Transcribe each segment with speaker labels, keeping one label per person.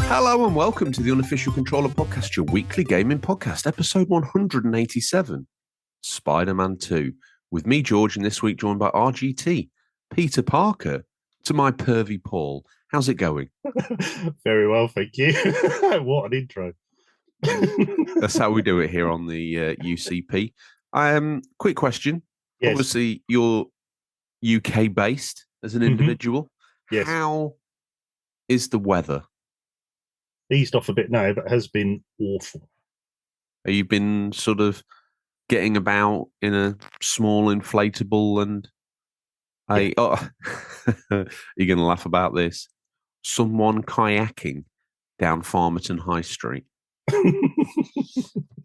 Speaker 1: Hello and welcome to the Unofficial Controller Podcast, your weekly gaming podcast, episode 187, Spiderman 2. With me, George, and this week joined by RGT, Peter Parker, to my pervy Paul. How's it going?
Speaker 2: Very well, thank you. What an intro.
Speaker 1: That's how we do it here on the UCP. Quick question.
Speaker 2: Yes.
Speaker 1: Obviously, you're UK-based as an individual.
Speaker 2: Yes.
Speaker 1: How is the weather?
Speaker 2: Eased off a bit now, but has been awful.
Speaker 1: Have you been sort of getting about in a small inflatable and you're going to laugh about this. Someone kayaking down Farmerton High Street.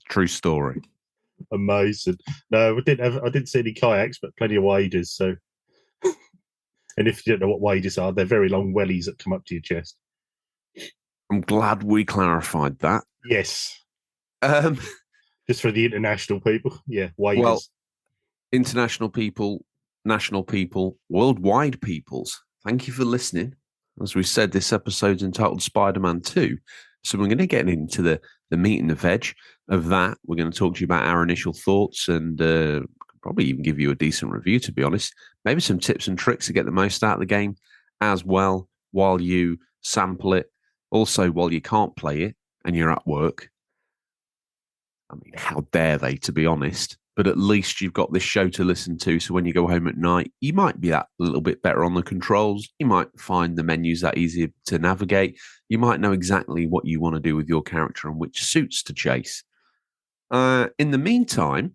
Speaker 1: True story.
Speaker 2: Amazing. No, I didn't see any kayaks, but plenty of waders. So, and if you don't know what waders are, they're very long wellies that come up to your chest.
Speaker 1: I'm glad we clarified that.
Speaker 2: Yes. Just for the international people. Yeah, waders.
Speaker 1: Well, international people, national people, worldwide peoples, thank you for listening. As we said, this episode's entitled Spiderman 2. So we're going to get into the meat and the veg of that. We're going to talk to you about our initial thoughts and probably even give you a decent review, to be honest. Maybe some tips and tricks to get the most out of the game as well while you sample it. Also, while you can't play it and you're at work. I mean, how dare they, to be honest? But at least you've got this show to listen to. So when you go home at night, you might be that little bit better on the controls. You might find the menus that easier to navigate. You might know exactly what you want to do with your character and which suits to chase. In the meantime,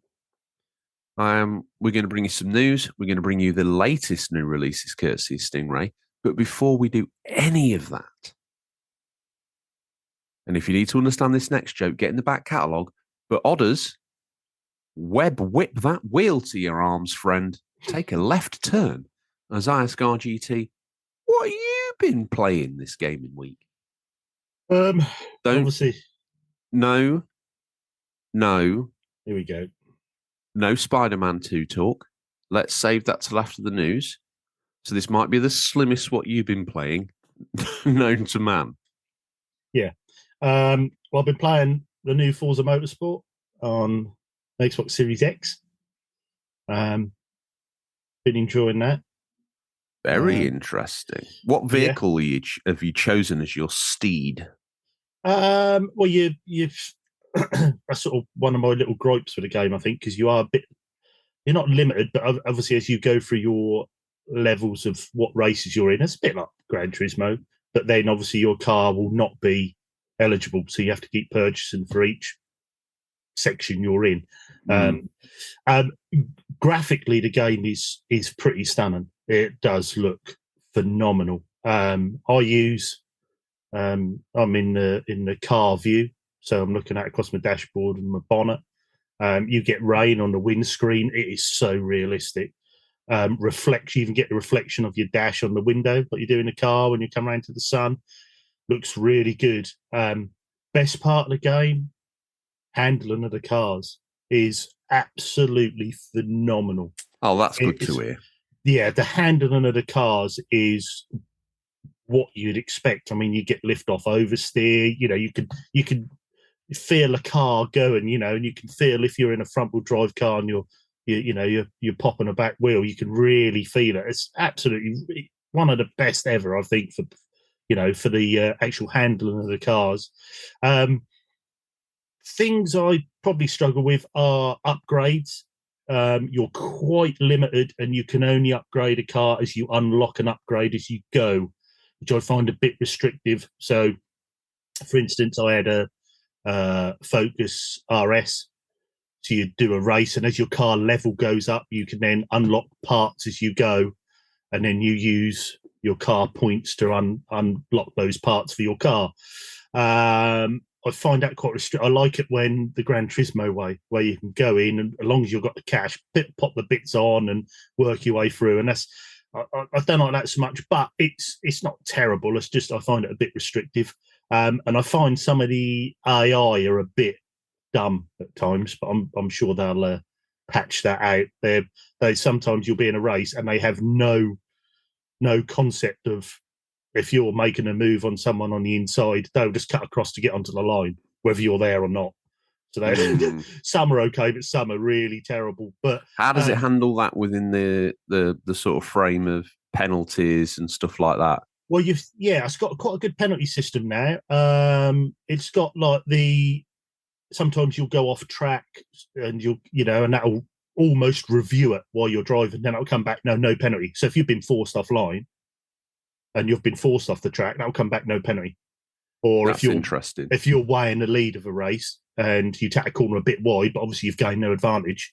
Speaker 1: we're going to bring you some news. We're going to bring you the latest new releases, courtesy of Stingray. But before we do any of that, and if you need to understand this next joke, get in the back catalogue. But Odders, whip that wheel to your arms, friend. Take a left turn. As I ask RGT, what have you been playing this gaming week?
Speaker 2: Obviously.
Speaker 1: No.
Speaker 2: Here we go.
Speaker 1: No Spider-Man 2 talk. Let's save that till after the news. So this might be the slimmest what you've been playing known to man.
Speaker 2: Yeah. Well, I've been playing the new Forza Motorsport on Xbox Series X. Been enjoying that.
Speaker 1: Very interesting. What vehicle have you chosen as your steed?
Speaker 2: Well, you've that's sort of one of my little gripes for the game, I think, because you're not limited, but obviously as you go through your levels of what races you're in, it's a bit like Gran Turismo, but then obviously your car will not be eligible, so you have to keep purchasing for each section you're in. Graphically, the game is pretty stunning. It does look phenomenal. I'm in the car view, so I'm looking at across my dashboard and my bonnet. You get rain on the windscreen. It is so realistic. You even get the reflection of your dash on the window, like you do in the car when you come around to the sun. Looks really good. Best part of the game, handling of the cars is absolutely phenomenal.
Speaker 1: Oh, that's good to hear.
Speaker 2: Yeah, the handling of the cars is what you'd expect. I mean, you get lift off oversteer. You can feel a car going. And you can feel if you're in a front wheel drive car and you're popping a back wheel. You can really feel it. It's absolutely one of the best ever, I think, for the actual handling of the cars. Things I probably struggle with are upgrades. You're quite limited, and you can only upgrade a car as you unlock an upgrade as you go, which I find a bit restrictive. So, for instance, I had a Focus RS. So you do a race, and as your car level goes up, you can then unlock parts as you go, and then you use your car points to unlock those parts for your car. I find that quite restrictive. I like it when the Gran Turismo way, where you can go in and as long as you've got the cash, pop the bits on and work your way through. And that's I don't like that so much, but it's not terrible. It's just I find it a bit restrictive. And I find some of the AI are a bit dumb at times, but I'm sure they'll patch that out. They sometimes you'll be in a race and they have no concept of if you're making a move on someone on the inside, they'll just cut across to get onto the line, whether you're there or not. So some are okay, but some are really terrible. But
Speaker 1: how does it handle that within the sort of frame of penalties and stuff like that?
Speaker 2: Well, it's got quite a good penalty system now. It's got like sometimes you'll go off track and and that'll almost review it while you're driving. Then it'll come back, no penalty. So if you've been forced offline and you've been forced off the track, that'll come back, no penalty. Or
Speaker 1: That's interesting.
Speaker 2: If you're way in the lead of a race and you take a corner a bit wide, but obviously you've gained no advantage,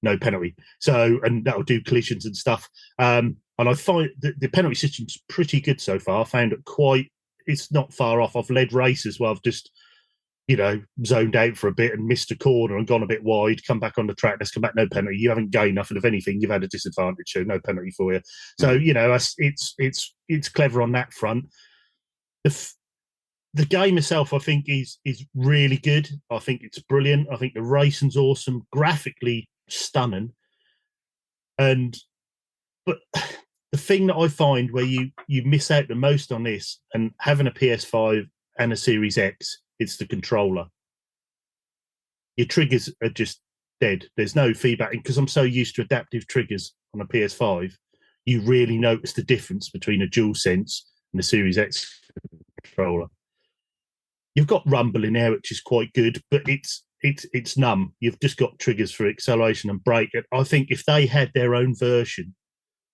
Speaker 2: no penalty. So, and that'll do collisions and stuff. And I find the penalty system's pretty good so far. I found it's not far off. I've led races where I've just, zoned out for a bit and missed a corner and gone a bit wide, come back on the track, let's come back, no penalty. You haven't gained nothing. If anything, you've had a disadvantage, so no penalty for you. So, it's clever on that front. The game itself, I think, is really good. I think it's brilliant. I think the racing's awesome, graphically stunning. But the thing that I find where you miss out the most on this, and having a PS5 and a Series X, it's the controller. Your triggers are just dead. There's no feedback. Because I'm so used to adaptive triggers on a PS5, you really notice the difference between a DualSense and a Series X controller. You've got rumble in there, which is quite good, but it's numb. You've just got triggers for acceleration and brake. I think if they had their own version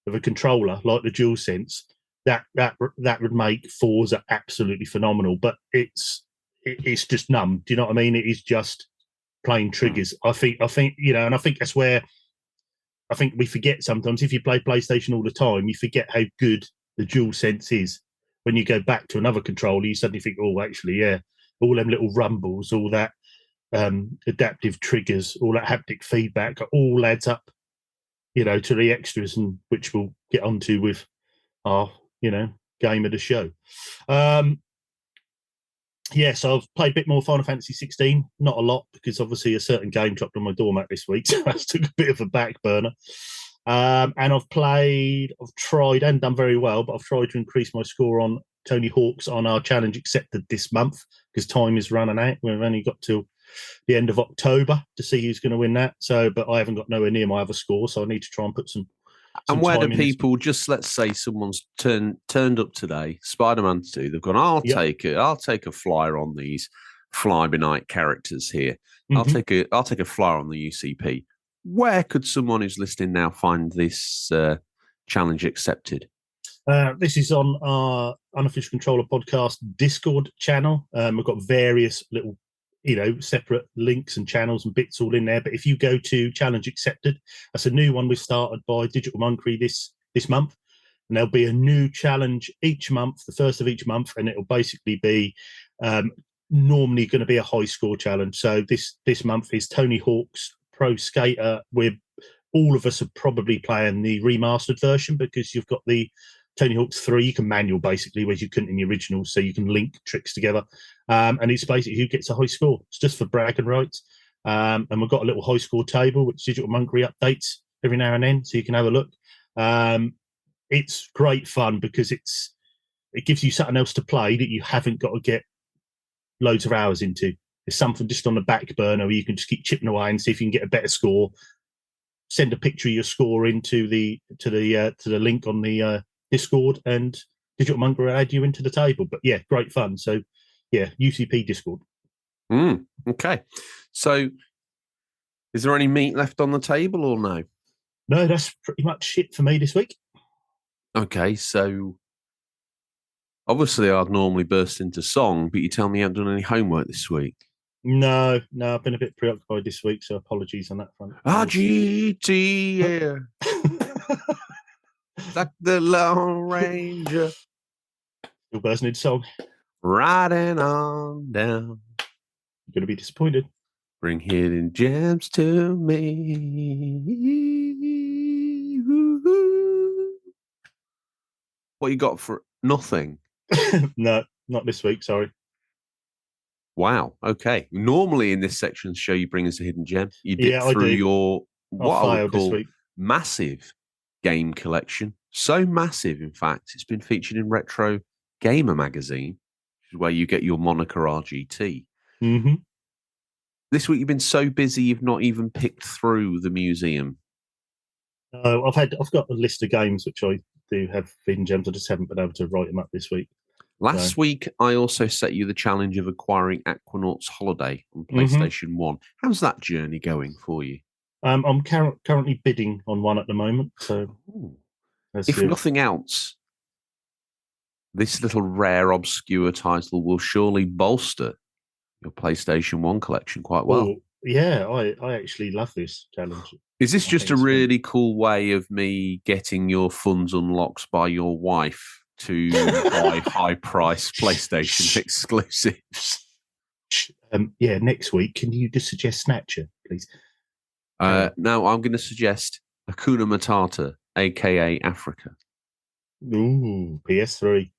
Speaker 2: of a controller like the DualSense, that would make Forza absolutely phenomenal. But it's just numb. Do you know what I mean? It is just plain triggers. I think and I think that's where I think we forget sometimes. If you play PlayStation all the time, you forget how good the DualSense is. When you go back to another controller, you suddenly think, oh, actually, yeah, all them little rumbles, all that adaptive triggers, all that haptic feedback, all adds up, to the extras, and which we'll get onto with our, game of the show. So I've played a bit more Final Fantasy 16, not a lot, because obviously a certain game dropped on my doormat this week, so that took a bit of a back burner. And I've tried and done very well, but I've tried to increase my score on Tony Hawk's on our challenge accepted this month, because time is running out. We've only got till the end of October to see who's going to win that. So, but I haven't got nowhere near my other score, so I need to try and put some.
Speaker 1: And where do people, just let's say someone's turned up today, Spider-Man 2, they've gone, I'll take a flyer on these fly-by-night characters here. Mm-hmm. I'll take a flyer on the UCP. Where could someone who's listening now find this challenge accepted?
Speaker 2: This is on our Unofficial Controller podcast Discord channel. We've got various little, separate links and channels and bits all in there. But if you go to Challenge Accepted, that's a new one we started by Digital Monkey this month. And there'll be a new challenge each month, the first of each month, and it'll basically be normally going to be a high score challenge. So this month is Tony Hawk's Pro Skater. All of us are probably playing the remastered version, because you've got the Tony Hawk's 3, you can manual basically, whereas you couldn't in the original, so you can link tricks together. And it's basically who gets a high score. It's just for bragging rights. And we've got a little high score table, which Digital Monkey updates every now and then, so you can have a look. It's great fun because it gives you something else to play that you haven't got to get loads of hours into. There's something just on the back burner where you can just keep chipping away and see if you can get a better score. Send a picture of your score into the link on the Discord, and Digital Monkey will add you into the table. But yeah, great fun. So yeah, UCP Discord.
Speaker 1: Okay. So is there any meat left on the table or no?
Speaker 2: No, that's pretty much it for me this week.
Speaker 1: Okay, so obviously I'd normally burst into song, but you tell me you haven't done any homework this week.
Speaker 2: No, I've been a bit preoccupied this week, so apologies on that front.
Speaker 1: RGT, yeah. Like the Lone Ranger.
Speaker 2: Still bursting into song.
Speaker 1: Riding on down.
Speaker 2: You're going to be disappointed.
Speaker 1: Bring hidden gems to me. What you got for nothing?
Speaker 2: No, not this week, sorry.
Speaker 1: Wow, okay. Normally in this section of the show, you bring us a hidden gem. You dip through your, what I would call, massive game collection. So massive, in fact, it's been featured in Retro Gamer magazine, which is where you get your moniker RGT.
Speaker 2: Mm-hmm.
Speaker 1: This week you've been so busy you've not even picked through the museum.
Speaker 2: I've got a list of games which I do have hidden gems. I just haven't been able to write them up this week.
Speaker 1: Last week, I also set you the challenge of acquiring Aquanaut's Holiday on PlayStation 1. How's that journey going for you?
Speaker 2: I'm currently bidding on one at the moment. So,
Speaker 1: if nothing else, this little rare, obscure title will surely bolster your PlayStation 1 collection quite well.
Speaker 2: Oh, yeah, I actually love this challenge.
Speaker 1: Is this just a really cool way of me getting your funds unlocked by your wife to buy high-priced PlayStation exclusives?
Speaker 2: Yeah, next week, can you just suggest Snatcher, please?
Speaker 1: No, I'm going to suggest Hakuna Matata, a.k.a. Africa.
Speaker 2: Ooh, PS3.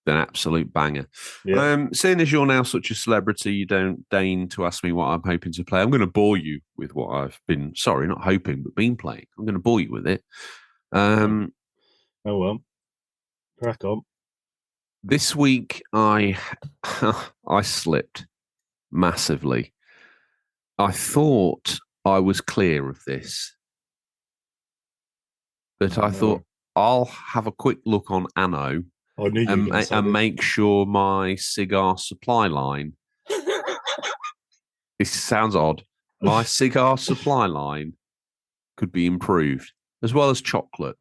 Speaker 1: An absolute banger.
Speaker 2: Yeah.
Speaker 1: Seeing as you're now such a celebrity, you don't deign to ask me what I'm hoping to play. I'm going to bore you with what I've been, sorry, not hoping, but been playing. I'm going to bore you with it.
Speaker 2: Oh, well. Crack on.
Speaker 1: This week, I slipped massively. I thought I was clear of this, but I thought I'll have a quick look on Anno and make sure my cigar supply line. This sounds odd. My cigar supply line could be improved, as well as chocolate.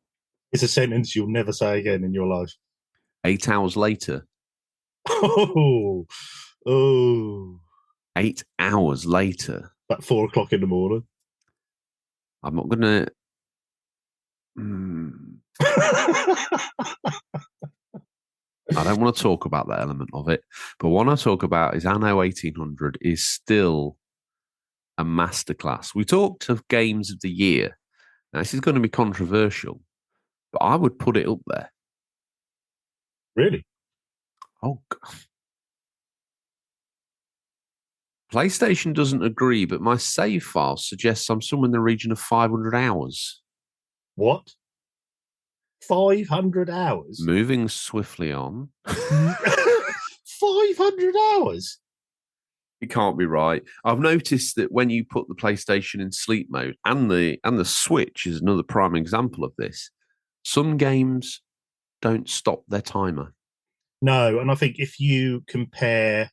Speaker 2: It's a sentence you'll never say again in your life.
Speaker 1: 8 hours later.
Speaker 2: Oh.
Speaker 1: 8 hours later.
Speaker 2: About 4 o'clock in the morning.
Speaker 1: I'm not going to... I don't want to talk about that element of it, but what I talk about is Anno 1800 is still a masterclass. We talked of games of the year. Now, this is going to be controversial, but I would put it up there.
Speaker 2: Really?
Speaker 1: Oh, God. PlayStation doesn't agree, but my save file suggests I'm somewhere in the region of 500 hours.
Speaker 2: What? 500 hours?
Speaker 1: Moving swiftly on.
Speaker 2: 500 hours?
Speaker 1: It can't be right. I've noticed that when you put the PlayStation in sleep mode, and the Switch is another prime example of this, some games don't stop their timer.
Speaker 2: No, and I think if you compare,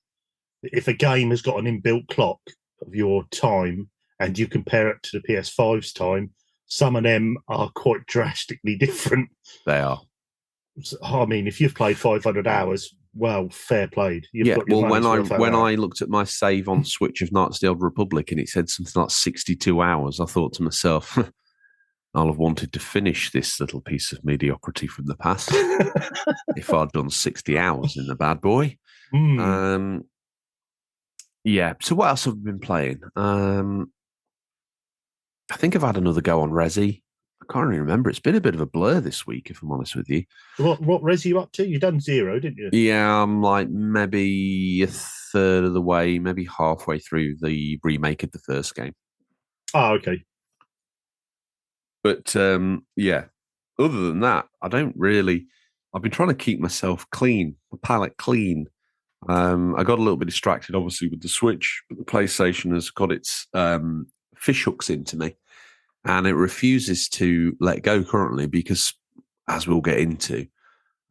Speaker 2: if a game has got an inbuilt clock of your time and you compare it to the PS5's time, some of them are quite drastically different.
Speaker 1: They are.
Speaker 2: I mean, if you've played 500 hours, well, fair played.
Speaker 1: When I looked at my save on Switch of Knights of the Old Republic and it said something like 62 hours, I thought to myself, I'll have wanted to finish this little piece of mediocrity from the past if I'd done 60 hours in the bad boy. Yeah. So what else have I been playing? I think I've had another go on Resi. I can't really remember. It's been a bit of a blur this week, if I'm honest with you.
Speaker 2: What Res are you up to? You done 0, didn't you?
Speaker 1: Yeah, I'm like maybe a third of the way, maybe halfway through the remake of the first game.
Speaker 2: Oh, okay.
Speaker 1: But yeah, other than that, I don't really. I've been trying to keep myself clean, my palate clean. I got a little bit distracted, obviously, with the Switch, but the PlayStation has got its fish hooks into me. And it refuses to let go currently because, as we'll get into,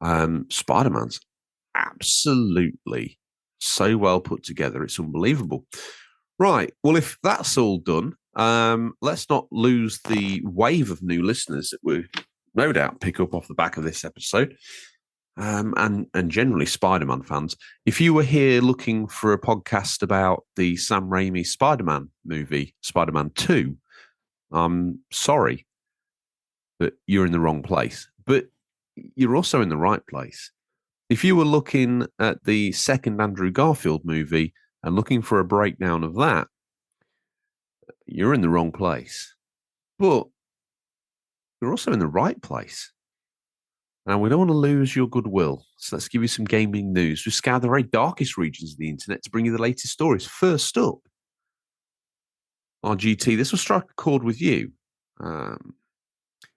Speaker 1: Spider-Man's absolutely so well put together. It's unbelievable. Right. Well, if that's all done, let's not lose the wave of new listeners that we no doubt pick up off the back of this episode. And generally Spider-Man fans. If you were here looking for a podcast about the Sam Raimi Spider-Man movie, Spider-Man 2, I'm sorry, but you're in the wrong place. But you're also in the right place. If you were looking at the second Andrew Garfield movie and looking for a breakdown of that, you're in the wrong place. But you're also in the right place. And we don't want to lose your goodwill. So let's give you some gaming news. We scour the very darkest regions of the internet to bring you the latest stories. First up, RGT, this will strike a chord with you.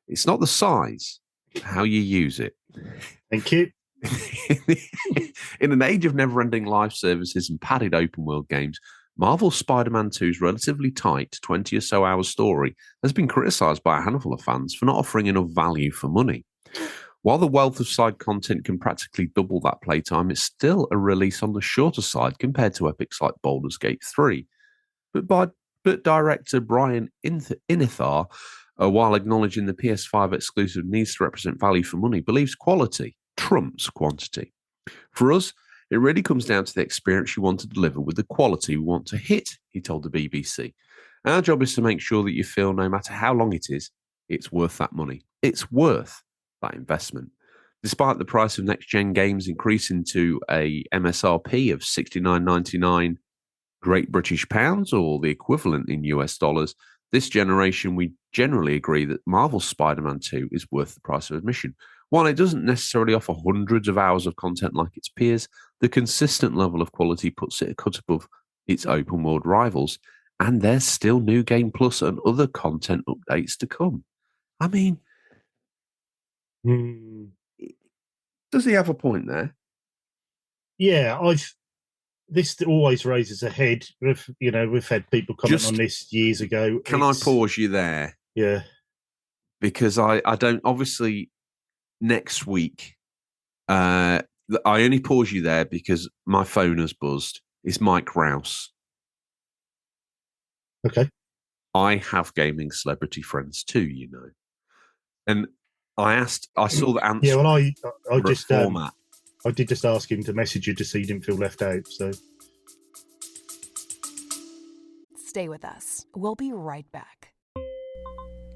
Speaker 1: It's not the size, how you use it.
Speaker 2: Thank you.
Speaker 1: In an age of never-ending live services and padded open-world games, Marvel's Spider-Man 2's relatively tight 20 or so hour story has been criticised by a handful of fans for not offering enough value for money. While the wealth of side content can practically double that playtime, it's still a release on the shorter side compared to epics like Baldur's Gate 3. But director Brian Inithar, while acknowledging the PS5 exclusive needs to represent value for money, believes quality trumps quantity. For us, it really comes down to the experience you want to deliver with the quality we want to hit, he told the BBC. Our job is to make sure that you feel no matter how long it is, it's worth that money. It's worth that investment. Despite the price of next-gen games increasing to a MSRP of $69.99 Great British pounds, or the equivalent in US dollars, this generation we generally agree that Marvel's Spider-Man 2 is worth the price of admission. While it doesn't necessarily offer hundreds of hours of content like its peers, the consistent level of quality puts it a cut above its open-world rivals, and there's still New Game Plus and other content updates to come. I mean, does he have a point there?
Speaker 2: Yeah, this always raises a head. We've had people comment on this years ago.
Speaker 1: Can I pause you there?
Speaker 2: Yeah.
Speaker 1: Because I don't, obviously, next week, I only pause you there because my phone has buzzed. It's Mike Rouse.
Speaker 2: Okay.
Speaker 1: I have gaming celebrity friends too, you know. And I saw the answer.
Speaker 2: Yeah, well, I just
Speaker 1: format.
Speaker 2: I did just ask him to message you to see you didn't feel left out. So
Speaker 3: stay with us. We'll be right back.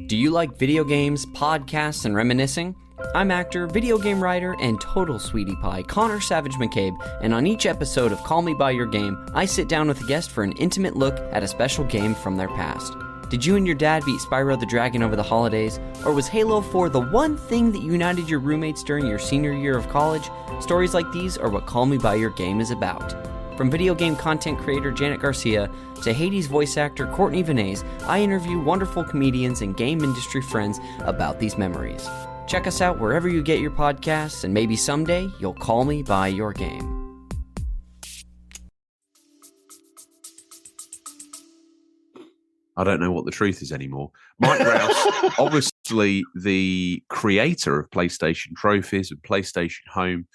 Speaker 4: Do you like video games, podcasts, and reminiscing? I'm actor, video game writer, and total sweetie pie Connor Savage McCabe, and on each episode of Call Me By Your Game, I sit down with a guest for an intimate look at a special game from their past. Did you and your dad beat Spyro the Dragon over the holidays? Or was Halo 4 the one thing that united your roommates during your senior year of college? Stories like these are what Call Me By Your Game is about. From video game content creator Janet Garcia to Hades voice actor Courtney Vinay's, I interview wonderful comedians and game industry friends about these memories. Check us out wherever you get your podcasts, and maybe someday you'll call me by your game.
Speaker 1: I don't know what the truth is anymore. Mike Rouse, obviously the creator of PlayStation Trophies and PlayStation Home,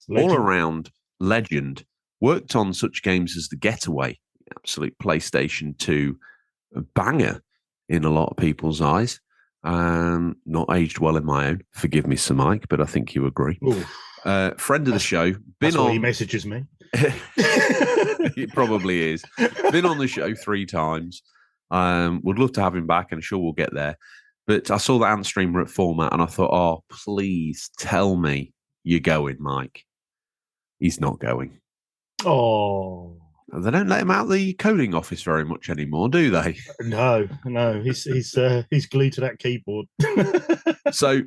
Speaker 1: all-around legend, worked on such games as The Getaway, absolute PlayStation 2 banger in a lot of people's eyes. Not aged well in my own. Forgive me, Sir Mike, but I think you agree. Friend of the show.
Speaker 2: That's why he messages me.
Speaker 1: It probably is. Been on the show 3 times. Would love to have him back, and sure we'll get there. But I saw the Ant streamer at Format, and I thought, oh, please tell me you're going, Mike. He's not going.
Speaker 2: Oh.
Speaker 1: They don't let him out of the coding office very much anymore, do they?
Speaker 2: No. He's glued to that keyboard.
Speaker 1: So,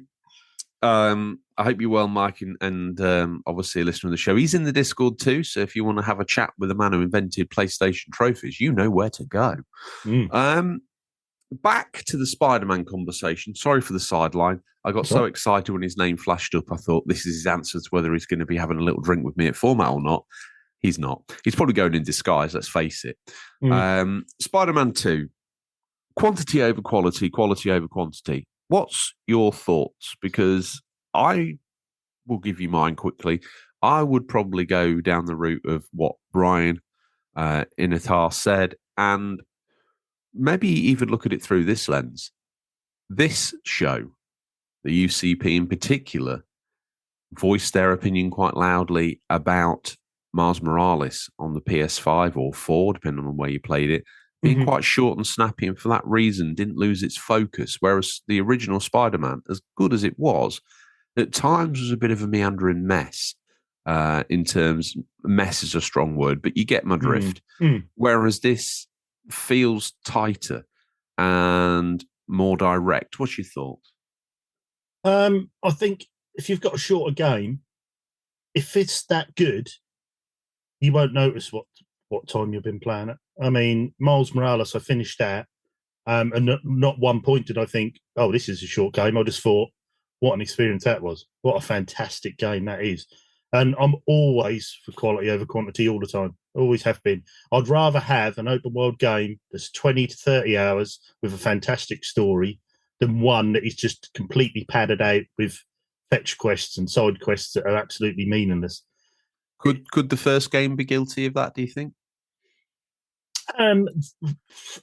Speaker 1: I hope you're well, Mike, and obviously a listener of the show. He's in the Discord too, so if you want to have a chat with the man who invented PlayStation Trophies, you know where to go. Back to the Spider-Man conversation. Sorry for the sideline. I got so excited when his name flashed up. I thought this is his answer to whether he's going to be having a little drink with me at Format or not. He's not. He's probably going in disguise, let's face it. Spider-Man 2, quantity over quality, quality over quantity. What's your thoughts? Because I will give you mine quickly. I would probably go down the route of what Brian Inatar said, and maybe even look at it through this lens. This show, the UCP in particular, voiced their opinion quite loudly about Miles Morales on the PS5 or 4, depending on where you played it, being quite short and snappy, and for that reason didn't lose its focus, whereas the original Spider-Man, as good as it was, at times was a bit of a meandering mess. In terms, mess is a strong word, but you get my drift. Whereas this feels tighter and more direct. What's your thoughts?
Speaker 2: I think if you've got a shorter game, if it's that good, you won't notice what time you've been playing it. I mean, Miles Morales, I finished that, and not one point did I think, oh, this is a short game. I just thought, what an experience that was. What a fantastic game that is. And I'm always for quality over quantity all the time. Always have been. I'd rather have an open world game that's 20 to 30 hours with a fantastic story than one that is just completely padded out with fetch quests and side quests that are absolutely meaningless.
Speaker 1: Could the first game be guilty of that, do you think?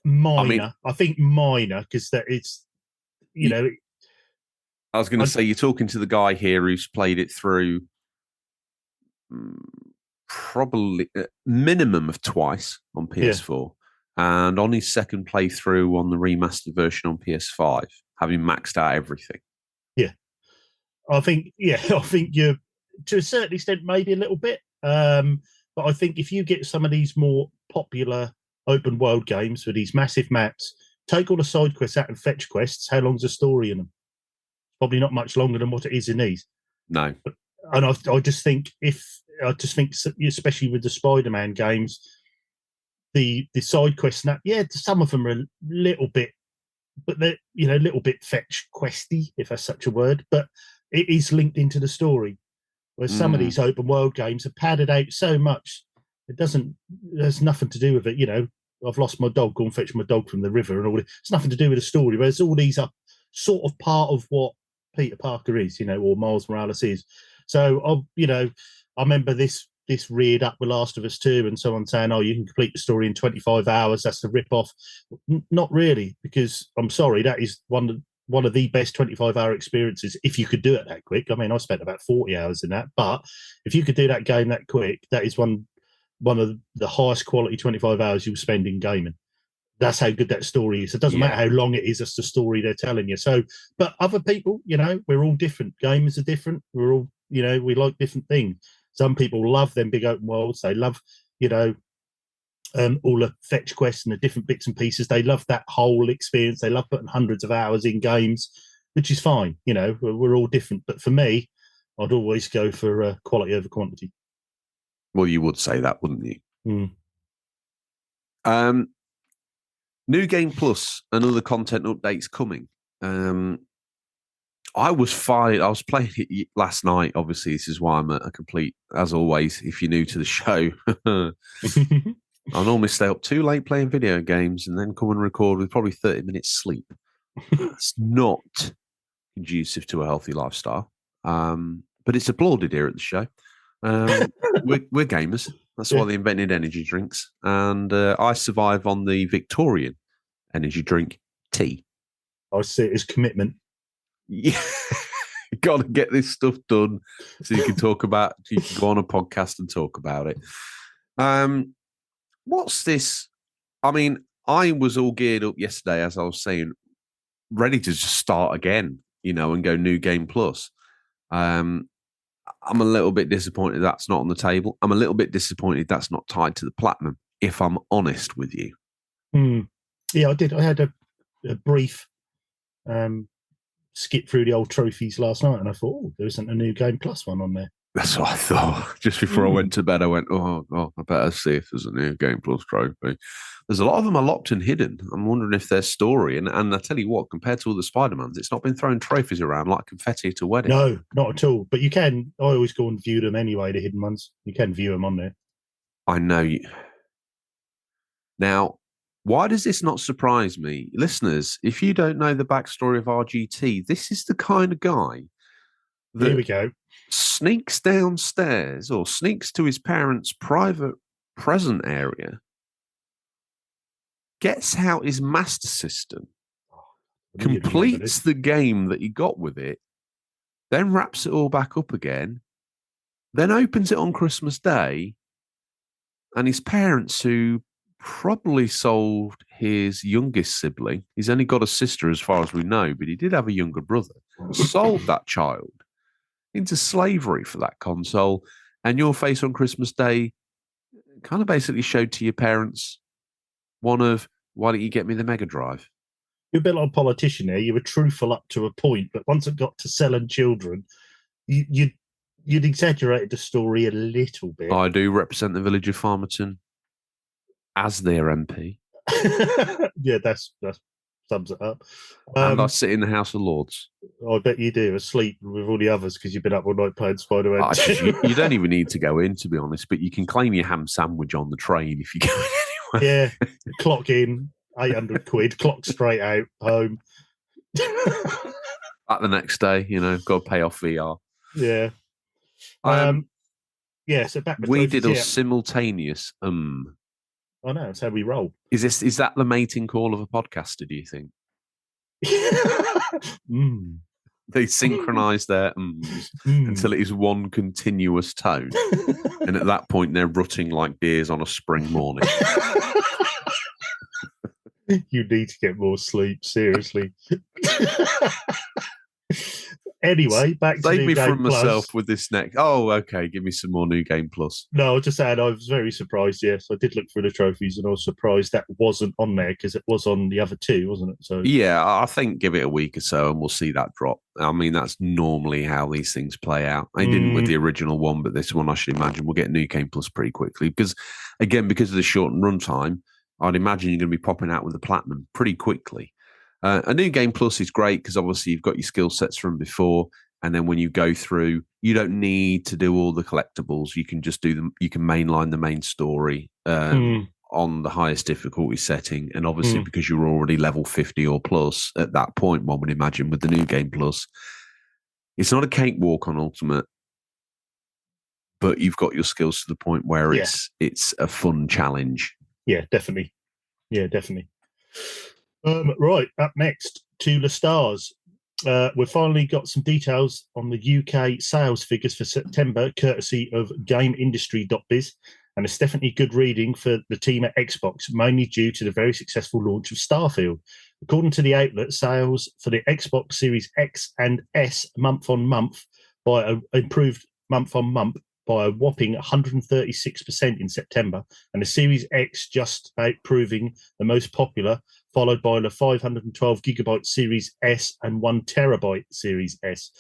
Speaker 2: Minor. I think minor, because that it's, you know.
Speaker 1: I was going to say, you're talking to the guy here who's played it through probably a minimum of twice on PS4, and on his second playthrough on the remastered version on PS5, having maxed out everything. Yeah,
Speaker 2: I think you're, to a certain extent, maybe a little bit. But I think if you get some of these more popular open world games with these massive maps, take all the side quests out and fetch quests, how long's the story in them? Probably not much longer than what it is in these.
Speaker 1: No.
Speaker 2: And I just think especially with the Spider-Man games, the side quests, some of them are a little bit, but they're, a little bit fetch questy, if that's such a word, but it is linked into the story. Whereas some of these open world games are padded out so much, there's nothing to do with it. I've lost my dog, go and fetch my dog from the river and all. It's nothing to do with the story. Whereas all these are sort of part of what Peter Parker is, or Miles Morales is. So, I remember this reared up with Last of Us 2 and someone saying, you can complete the story in 25 hours. That's the rip-off. Not really, because I'm sorry, that is one of the best 25-hour experiences if you could do it that quick. I mean, I spent about 40 hours in that, but if you could do that game that quick, that is one of the highest quality 25 hours you'll spend in gaming. That's how good that story is. It doesn't matter how long it is, that's the story they're telling you. So, but other people, we're all different. Gamers are different. We're all, we like different things. Some people love them big open worlds. They love, all the fetch quests and the different bits and pieces. They love that whole experience. They love putting hundreds of hours in games, which is fine. We're all different. But for me, I'd always go for quality over quantity.
Speaker 1: Well, you would say that, wouldn't you? New Game Plus and other content updates coming. I was fine. I was playing it last night. Obviously, this is why I'm a complete, as always, if you're new to the show. I normally stay up too late playing video games and then come and record with probably 30 minutes sleep. It's not conducive to a healthy lifestyle. But it's applauded here at the show. We're gamers. That's why they invented energy drinks. And I survive on the Victorian energy drink tea.
Speaker 2: I see it as commitment.
Speaker 1: Yeah. You got to get this stuff done so you can go on a podcast and talk about it. What's this? I mean, I was all geared up yesterday, as I was saying, ready to just start again, and go New Game Plus. I'm a little bit disappointed that's not on the table. I'm a little bit disappointed that's not tied to the platinum, if I'm honest with you.
Speaker 2: Yeah, I did. I had a brief skip through the old trophies last night, and I thought, there isn't a New Game Plus one on there.
Speaker 1: That's what I thought. Just before I went to bed, I went, I better see if there's a New Game Plus trophy. There's a lot of them are locked and hidden. I'm wondering if there's story. And I tell you what, compared to all the Spider-Mans, it's not been throwing trophies around like confetti at a wedding.
Speaker 2: No, not at all. But you can. I always go and view them anyway, the hidden ones. You can view them on there.
Speaker 1: I know you. Now, why does this not surprise me? Listeners, if you don't know the backstory of RGT, this is the kind of guy that
Speaker 2: here we go.
Speaker 1: Sneaks downstairs or sneaks to his parents' private present area, gets out his Master System, completes the game that he got with it, then wraps it all back up again, then opens it on Christmas Day, and his parents, who probably sold his youngest sibling, he's only got a sister as far as we know, but he did have a younger brother, sold that child into slavery for that console, and your face on Christmas Day kind of basically showed to your parents one of, why don't you get me the Mega Drive?
Speaker 2: You're a bit like a politician here. You were truthful up to a point, but once it got to selling children, you'd exaggerated the story a little bit.
Speaker 1: I do represent the village of Farmerton as their MP.
Speaker 2: Yeah, that's sums it up.
Speaker 1: And I sit in the House of Lords.
Speaker 2: I bet you do, asleep with all the others because you've been up all night playing Spiderman.
Speaker 1: You don't even need to go in, to be honest, but you can claim your ham sandwich on the train if you go in anyway.
Speaker 2: Yeah, clock in, 800 quid, clock straight out, home.
Speaker 1: Back the next day, got to pay off VR.
Speaker 2: Yeah. So back with
Speaker 1: we
Speaker 2: trophies,
Speaker 1: did a simultaneous
Speaker 2: I know, that's how we roll.
Speaker 1: Is that the mating call of a podcaster, do you think? They synchronise their until it is one continuous tone. And at that point, they're rutting like deers on a spring morning.
Speaker 2: You need to get more sleep, seriously. Anyway, back to
Speaker 1: Save
Speaker 2: New
Speaker 1: me
Speaker 2: Game
Speaker 1: from
Speaker 2: Plus.
Speaker 1: myself with this next. Oh, okay. Give me some more New Game Plus.
Speaker 2: No, I was just saying I was very surprised. Yes, I did look through the trophies and I was surprised that wasn't on there because it was on the other two, wasn't it? So
Speaker 1: yeah, I think give it a week or so and we'll see that drop. I mean, that's normally how these things play out. They didn't with the original one, but this one I should imagine we'll get New Game Plus pretty quickly because of the shortened runtime, I'd imagine you're going to be popping out with the platinum pretty quickly. A New Game Plus is great because obviously you've got your skill sets from before. And then when you go through, you don't need to do all the collectibles. You can just do them. You can mainline the main story on the highest difficulty setting. And obviously, because you're already level 50 or plus at that point, one would imagine with the New Game Plus, it's not a cakewalk on Ultimate, but you've got your skills to the point where it's a fun challenge.
Speaker 2: Yeah, definitely. Right, up next, to the stars. We've finally got some details on the UK sales figures for September, courtesy of GameIndustry.biz, and it's definitely good reading for the team at Xbox, mainly due to the very successful launch of Starfield. According to the outlet, sales for the Xbox Series X and S improved month-on-month by a whopping 136% in September, and the Series X just about proving the most popular, followed by the 512 gigabyte Series S and 1 terabyte Series S.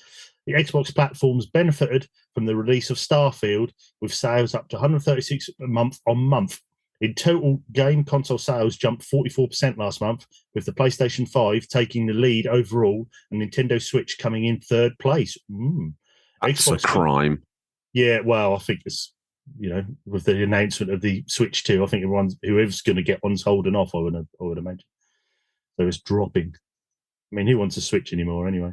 Speaker 2: The Xbox platforms benefited from the release of Starfield, with sales up to 136 month-on-month. In total, game console sales jumped 44% last month, with the PlayStation 5 taking the lead overall and Nintendo Switch coming in third place.
Speaker 1: That's Xbox a crime.
Speaker 2: Yeah, well, I think it's, with the announcement of the Switch 2, I think whoever's going to get one's holding off, I would imagine. So it's dropping. I mean, who wants a Switch anymore anyway?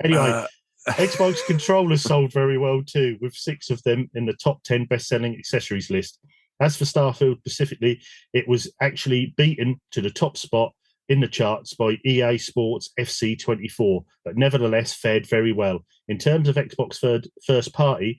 Speaker 2: Anyway, Xbox controllers sold very well too, with 6 of them in the top 10 best-selling accessories list. As for Starfield specifically, it was actually beaten to the top spot in the charts by EA Sports FC 24, but nevertheless fared very well. In terms of Xbox first party,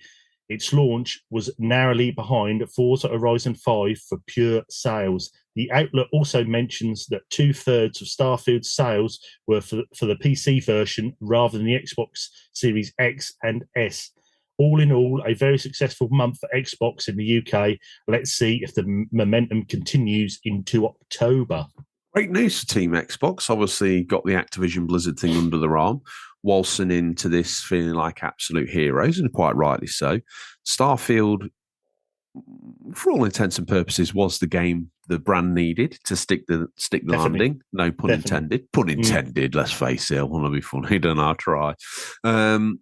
Speaker 2: its launch was narrowly behind Forza Horizon 5 for pure sales. The outlet also mentions that 2/3 of Starfield's sales were for the PC version rather than the Xbox Series X and S. All in all, a very successful month for Xbox in the UK. Let's see if the momentum continues into October.
Speaker 1: Great news for Team Xbox. Obviously got the Activision Blizzard thing under their arm, waltzing into this feeling like absolute heroes, and quite rightly so. Starfield, for all intents and purposes, was the game the brand needed to stick the landing. No pun intended. Pun intended, let's face it. I want to be funny, don't I? Try. And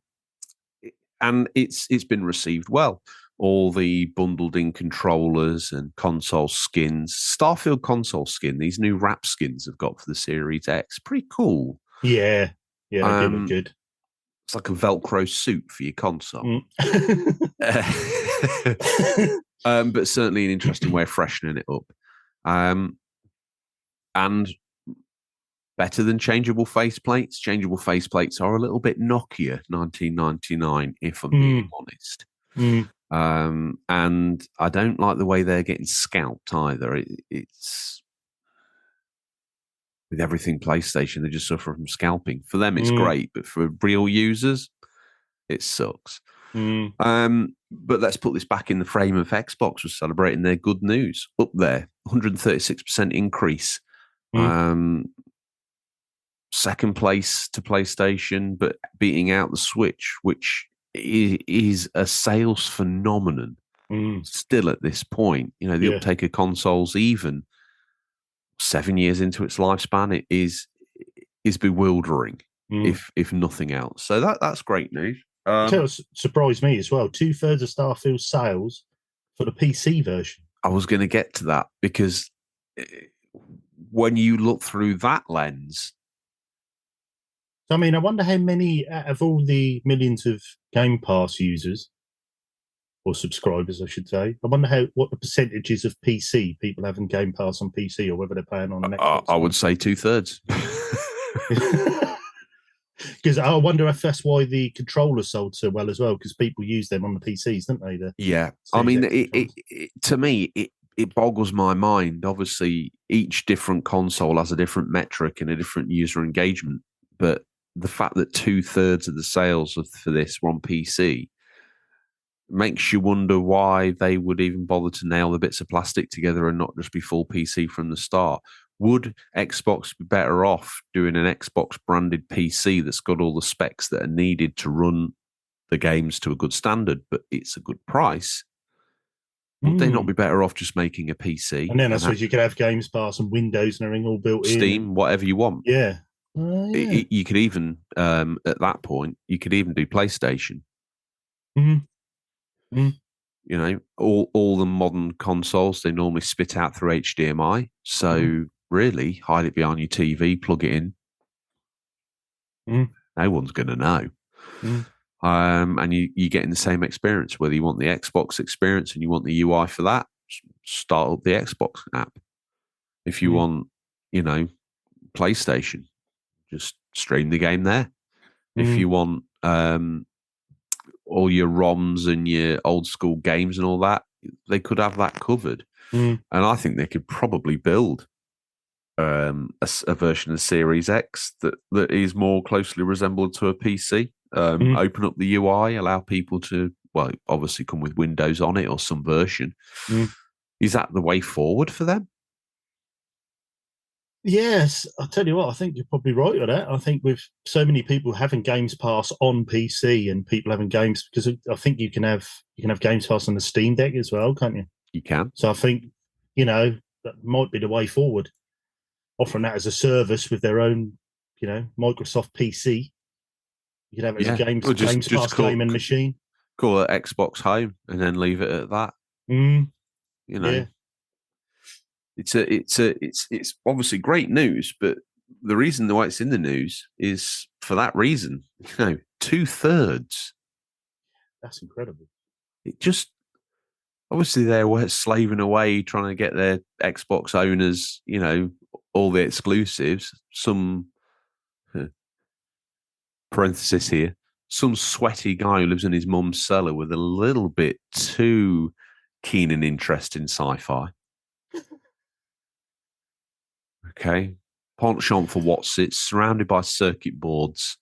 Speaker 1: it's been received well. All the bundled in controllers and console skins. Starfield console skin, these new wrap skins have got for the Series X. Pretty cool.
Speaker 2: Yeah, they do look good.
Speaker 1: It's like a Velcro suit for your console. But certainly an interesting way of freshening it up. And better than changeable faceplates. Changeable faceplates are a little bit Nokia 1999, if I'm being honest. And I don't like the way they're getting scalped either. It's with everything PlayStation, they just suffer from scalping. For them, it's great, but for real users, it sucks. But let's put this back in the frame of Xbox. We're celebrating their good news. Up there, 136% increase. Second place to PlayStation, but beating out the Switch, which is a sales phenomenon. Still at this point, the uptake of consoles, even 7 years into its lifespan, it is bewildering, if nothing else. So that's great news.
Speaker 2: Surprised me as well. 2/3 of Starfield's sales for the PC version.
Speaker 1: I was going to get to that because when you look through that lens,
Speaker 2: I mean, I wonder how many out of all the millions of Game Pass users or subscribers, I should say, I wonder what the percentages of PC people having Game Pass on PC or whether they're playing on an Xbox.
Speaker 1: I would say 2/3.
Speaker 2: Because I wonder if that's why the controllers sold so well as well, because people use them on the PCs, don't they?
Speaker 1: I mean, to me, it boggles my mind. Obviously, each different console has a different metric and a different user engagement. But the fact that 2/3 of the sales for this were on PC makes you wonder why they would even bother to nail the bits of plastic together and not just be full PC from the start. Would Xbox be better off doing an Xbox branded PC that's got all the specs that are needed to run the games to a good standard, but it's a good price? Would they not be better off just making a PC?
Speaker 2: And then I suppose you could have Games Pass and Windows and everything all built in.
Speaker 1: Steam, whatever you want.
Speaker 2: Yeah.
Speaker 1: You could even, at that point, you could even do PlayStation. All the modern consoles, they normally spit out through HDMI. So really, hide it behind your TV, plug it in. No one's going to know. And you're getting the same experience, whether you want the Xbox experience and you want the UI for that, start up the Xbox app. If you want, PlayStation, just stream the game there. If you want all your ROMs and your old school games and all that, they could have that covered. And I think they could probably build a version of Series X that is more closely resembled to a PC. Open up the UI, allow people to, obviously come with Windows on it or some version. Is that the way forward for them?
Speaker 2: Yes, I'll tell you what, I think you're probably right with that. I think with so many people having Games Pass on PC and people having games, because I think you can have Games Pass on the Steam Deck as well, can't you?
Speaker 1: You can.
Speaker 2: So I think, that might be the way forward. Offering that as a service with their own, Microsoft PC. You could have it as a Games Pass gaming machine.
Speaker 1: Call it Xbox Home and then leave it at that.
Speaker 2: Yeah.
Speaker 1: It's obviously great news, but the reason why it's in the news is for that reason. 2/3.
Speaker 2: That's incredible.
Speaker 1: It just obviously they're slaving away trying to get their Xbox owners, all the exclusives. Some parenthesis here. Some sweaty guy who lives in his mum's cellar with a little bit too keen an interest in sci-fi. Okay, penchant for what's it, surrounded by circuit boards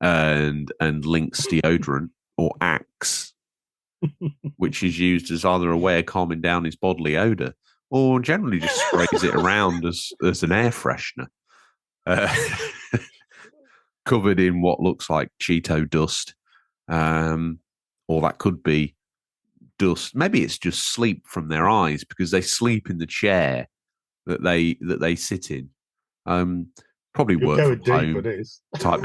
Speaker 1: and Lynx deodorant or Axe, which is used as either a way of calming down his bodily odor or generally just sprays it around as an air freshener, covered in what looks like Cheeto dust, or that could be dust. Maybe it's just sleep from their eyes because they sleep in the chair that they sit in. Probably
Speaker 2: You're
Speaker 1: work from
Speaker 2: going
Speaker 1: home
Speaker 2: deep, it is.
Speaker 1: type.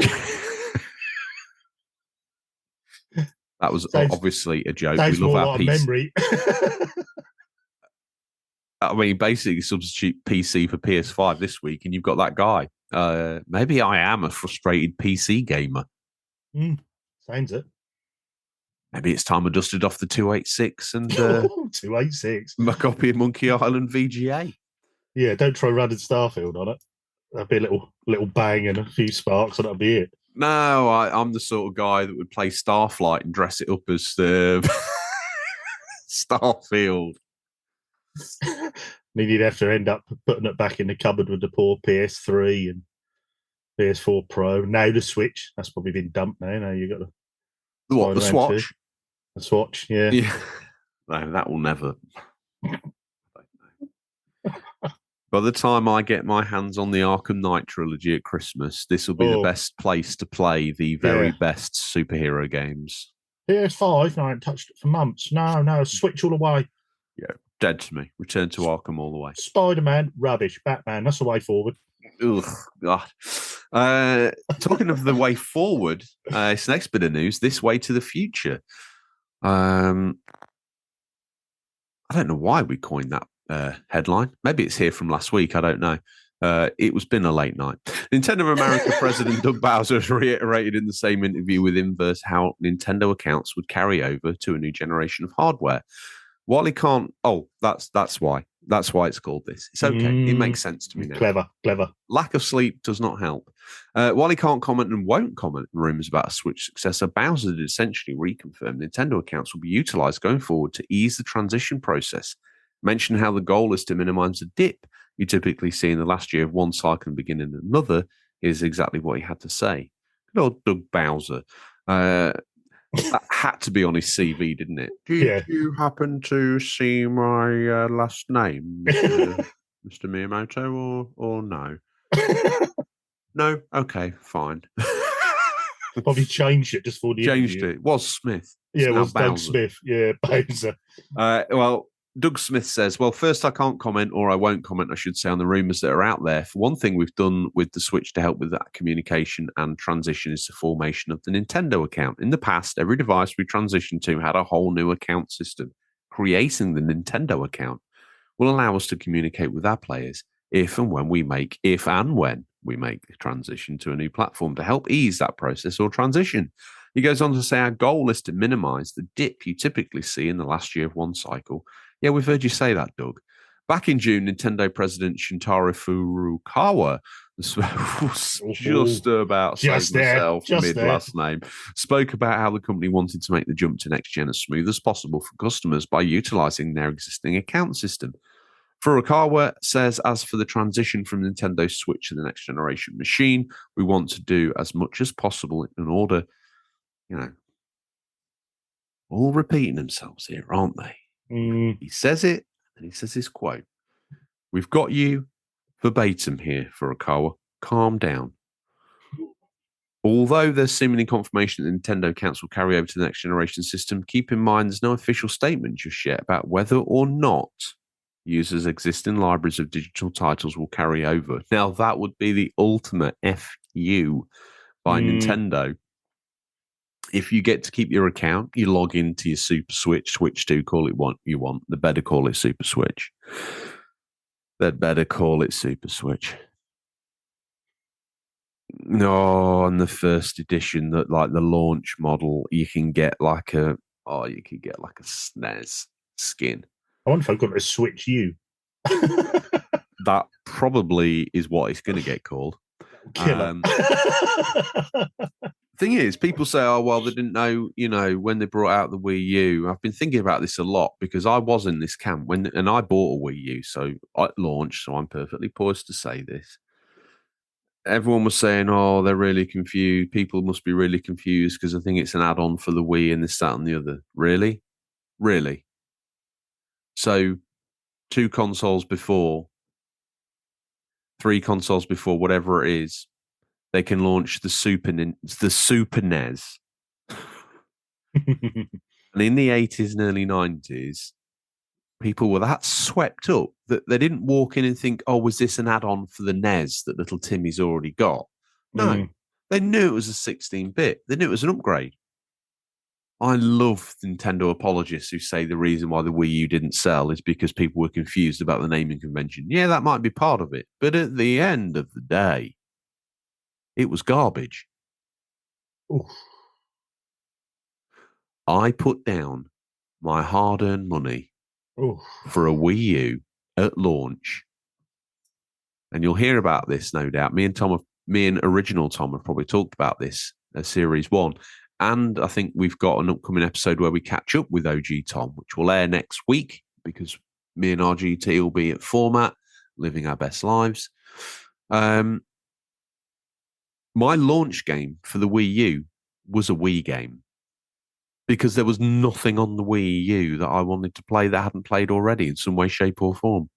Speaker 1: That was obviously a joke. We love our PC.
Speaker 2: Memory.
Speaker 1: I mean, basically substitute PC for PS5 this week, and you've got that guy. Maybe I am a frustrated PC gamer.
Speaker 2: Sounds it.
Speaker 1: Maybe it's time I dusted off the 286 and
Speaker 2: 286.
Speaker 1: my copy of Monkey Island VGA.
Speaker 2: Yeah, don't try running Starfield on it. That'd be a little bang and a few sparks, and that'd be it.
Speaker 1: No, I'm the sort of guy that would play Starflight and dress it up as Starfield.
Speaker 2: Then you'd have to end up putting it back in the cupboard with the poor PS3 and PS4 Pro. Now the Switch. That's probably been dumped now. Now you've got
Speaker 1: the Swatch.
Speaker 2: The Swatch, yeah.
Speaker 1: No, that will never. By the time I get my hands on the Arkham Knight trilogy at Christmas, this will be the best place to play the very best superhero games.
Speaker 2: PS5, no, I haven't touched it for months. No, Switch all the way.
Speaker 1: Yeah, dead to me. Return to Arkham all the way.
Speaker 2: Spider-Man, rubbish. Batman, that's the way forward.
Speaker 1: Ugh, God. Talking of the way forward, it's the next bit of news. This way to the future. I don't know why we coined that headline. Maybe it's here from last week. I don't know. It was been a late night. Nintendo of America President Doug Bowser has reiterated in the same interview with Inverse how Nintendo accounts would carry over to a new generation of hardware. While he can't, that's why. That's why it's called this. It's okay. It makes sense to me now.
Speaker 2: Clever.
Speaker 1: Lack of sleep does not help. While he can't comment and won't comment on rumours about a Switch successor, Bowser did essentially reconfirm Nintendo accounts will be utilised going forward to ease the transition process. Mention how the goal is to minimise the dip you typically see in the last year of one cycle and beginning another is exactly what he had to say. Good old Doug Bowser. That had to be on his CV, didn't it? Did you happen to see my last name, Mr. Miyamoto, or no? No? Okay, fine.
Speaker 2: Probably changed it just for the
Speaker 1: Changed
Speaker 2: interview.
Speaker 1: it. Was Smith.
Speaker 2: Yeah, it was
Speaker 1: Bowser.
Speaker 2: Doug Smith. Yeah, Bowser.
Speaker 1: Well, Doug Smith says, well, first, I can't comment, or I won't comment, I should say, on the rumours that are out there. For one thing, we've done with the Switch to help with that communication and transition is the formation of the Nintendo account. In the past, every device we transitioned to had a whole new account system. Creating the Nintendo account will allow us to communicate with our players if and when we make the transition to a new platform to help ease that process or transition. He goes on to say, our goal is to minimize the dip you typically see in the last year of one cycle. Yeah, we've heard you say that, Doug. Back in June, Nintendo President Shintaro Furukawa mid-last name, spoke about how the company wanted to make the jump to next gen as smooth as possible for customers by utilizing their existing account system. Furukawa says, as for the transition from Nintendo Switch to the next generation machine, we want to do as much as possible in order, all repeating themselves here, aren't they? He says it, and he says this quote. We've got you verbatim here, Furukawa. Calm down. Although there's seemingly confirmation that Nintendo accounts will carry over to the next generation system, keep in mind there's no official statement just yet about whether or not users' existing libraries of digital titles will carry over. Now, that would be the ultimate FU by Nintendo. If you get to keep your account, you log into your Super Switch, Switch 2, call it what you want. They better call it Super Switch. They'd better call it Super Switch. No, on the first edition, that like the launch model, you can get like a SNES skin.
Speaker 2: I wonder if I've got a Switch U.
Speaker 1: That probably is what it's going to get called.
Speaker 2: Killer.
Speaker 1: Thing is, people say, oh, well, they didn't know, when they brought out the Wii U. I've been thinking about this a lot because I was in this camp and I bought a Wii U at launch, so I'm perfectly poised to say this. Everyone was saying, oh, they're really confused. People must be really confused because I think it's an add-on for the Wii and this, that, and the other. Really? Really? So 2 consoles before, 3 consoles before, whatever it is, they can launch the Super NES. And in the 80s and early 90s, people were that swept up that they didn't walk in and think, oh, was this an add-on for the NES that little Timmy's already got? No, they knew it was a 16-bit. They knew it was an upgrade. I love Nintendo apologists who say the reason why the Wii U didn't sell is because people were confused about the naming convention. Yeah, that might be part of it. But at the end of the day, it was garbage.
Speaker 2: Oof.
Speaker 1: I put down my hard-earned money for a Wii U at launch. And you'll hear about this, no doubt. Me and original Tom have probably talked about this as Series 1. And I think we've got an upcoming episode where we catch up with OG Tom, which will air next week because me and RGT will be at Format, living our best lives. My launch game for the Wii U was a Wii game because there was nothing on the Wii U that I wanted to play that I hadn't played already in some way, shape, or form.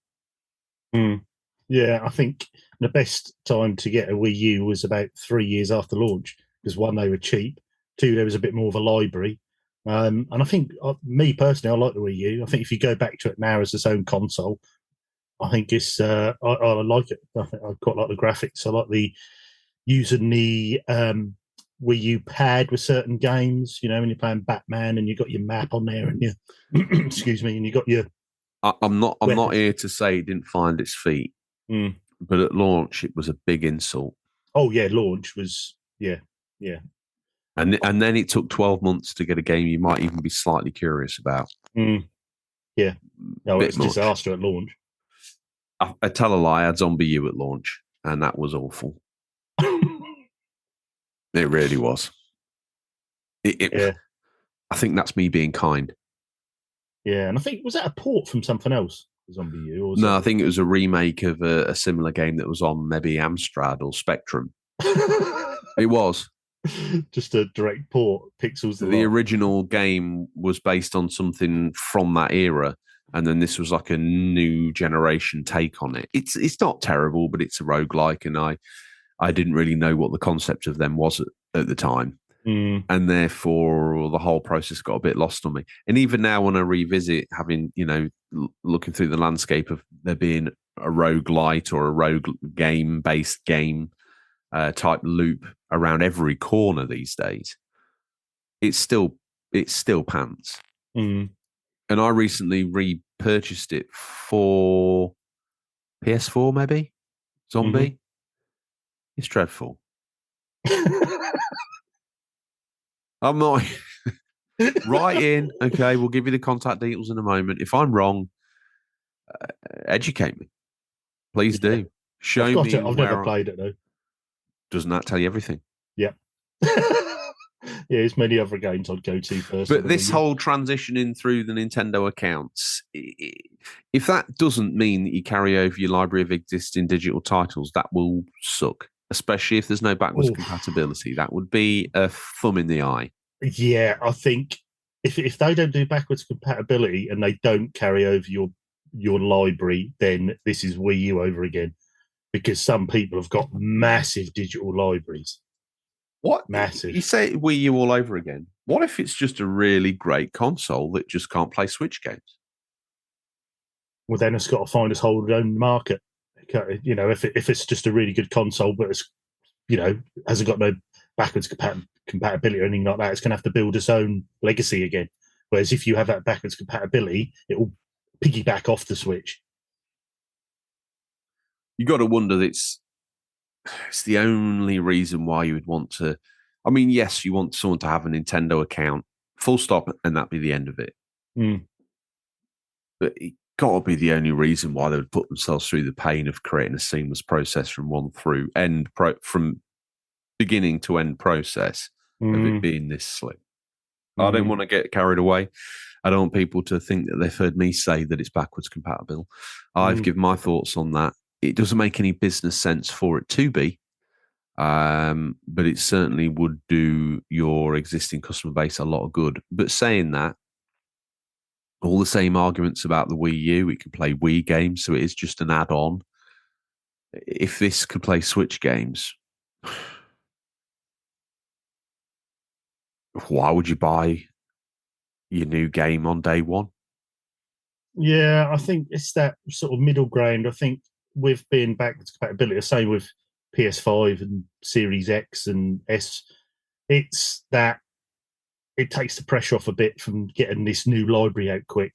Speaker 2: Yeah, I think the best time to get a Wii U was about 3 years after launch because 1, they were cheap. 2, there was a bit more of a library. And I think, me personally, I like the Wii U. I think if you go back to it now as its own console, I think it's I like it. I think I quite like the graphics. I like the using the Wii U pad with certain games. You know, when you're playing Batman and you got your map on there, and you excuse me, and you got your.
Speaker 1: I'm not
Speaker 2: weapons.
Speaker 1: here to say it didn't find its feet, but at launch it was a big insult.
Speaker 2: Oh yeah, launch was yeah.
Speaker 1: And then it took 12 months to get a game you might even be slightly curious about.
Speaker 2: Yeah. No,
Speaker 1: Bit
Speaker 2: it's
Speaker 1: much.
Speaker 2: disaster at launch.
Speaker 1: I tell a lie, I had Zombie U at launch, and that was awful. It really was.
Speaker 2: Yeah.
Speaker 1: I think that's me being kind.
Speaker 2: Yeah, and I think, was that a port from something else? Zombie U? Or
Speaker 1: No, I think it was a remake of a similar game that was on maybe Amstrad or Spectrum. It was.
Speaker 2: Just a direct port, pixels.
Speaker 1: The original game was based on something from that era, and then this was like a new generation take on it. It's not terrible, but it's a roguelike, and I didn't really know what the concept of them was at the time. And therefore the whole process got a bit lost on me. And even now when I revisit, having, looking through the landscape of there being a roguelite or a rogue game based game type loop around every corner these days, it's still pants. And I recently repurchased it for PS4, maybe Zombie. It's dreadful. I'm not. Write in. Okay, we'll give you the contact details in a moment. If I'm wrong, educate me. Please do. Show me.
Speaker 2: I've never played it though.
Speaker 1: Doesn't that tell you everything?
Speaker 2: Yeah. Yeah, there's many other games I'd go to first.
Speaker 1: But this whole transitioning through the Nintendo accounts, if that doesn't mean that you carry over your library of existing digital titles, that will suck. Especially if there's no backwards compatibility. That would be a thumb in the eye.
Speaker 2: Yeah, I think if they don't do backwards compatibility and they don't carry over your library, then this is Wii U over again. Because some people have got massive digital libraries.
Speaker 1: What?
Speaker 2: Massive.
Speaker 1: You say Wii U all over again. What if it's just a really great console that just can't play Switch games?
Speaker 2: Well, then it's got to find its whole own market. You know, if it's just a really good console, but it's, hasn't got no backwards compatibility or anything like that, it's going to have to build its own legacy again. Whereas if you have that backwards compatibility, it will piggyback off the Switch.
Speaker 1: You got to wonder that it's the only reason why you would want to. I mean, yes, you want someone to have a Nintendo account, full stop, and that be the end of it. But it got to be the only reason why they would put themselves through the pain of creating a seamless process from from beginning to end process of it being this slick. I don't want to get carried away. I don't want people to think that they've heard me say that it's backwards compatible. I've given my thoughts on that. It doesn't make any business sense for it to be, but it certainly would do your existing customer base a lot of good. But saying that, all the same arguments about the Wii U, it can play Wii games, so it is just an add-on. If this could play Switch games, why would you buy your new game on day one?
Speaker 2: Yeah, I think it's that sort of middle ground. I think with being backwards compatibility, the same with PS5 and Series X and S, it's that it takes the pressure off a bit from getting this new library out quick,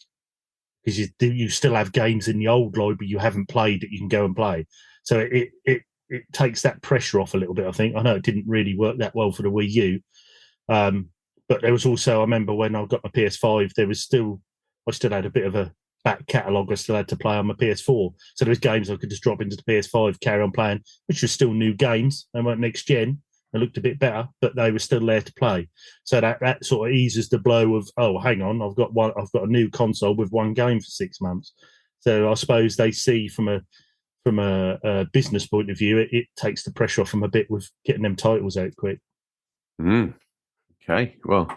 Speaker 2: because you still have games in the old library you haven't played that you can go and play. So it takes that pressure off a little bit, I think. I know it didn't really work that well for the Wii U, but there was also, I remember when I got my PS5, I still had a bit of a back catalogue I still had to play on my PS4. So there was games I could just drop into the PS5, carry on playing, which was still new games. They weren't next gen. They looked a bit better, but they were still there to play. So that sort of eases the blow of, oh, hang on, I've got a new console with one game for 6 months. So I suppose they see from a business point of view, it takes the pressure off them a bit with getting them titles out quick.
Speaker 1: Okay, well,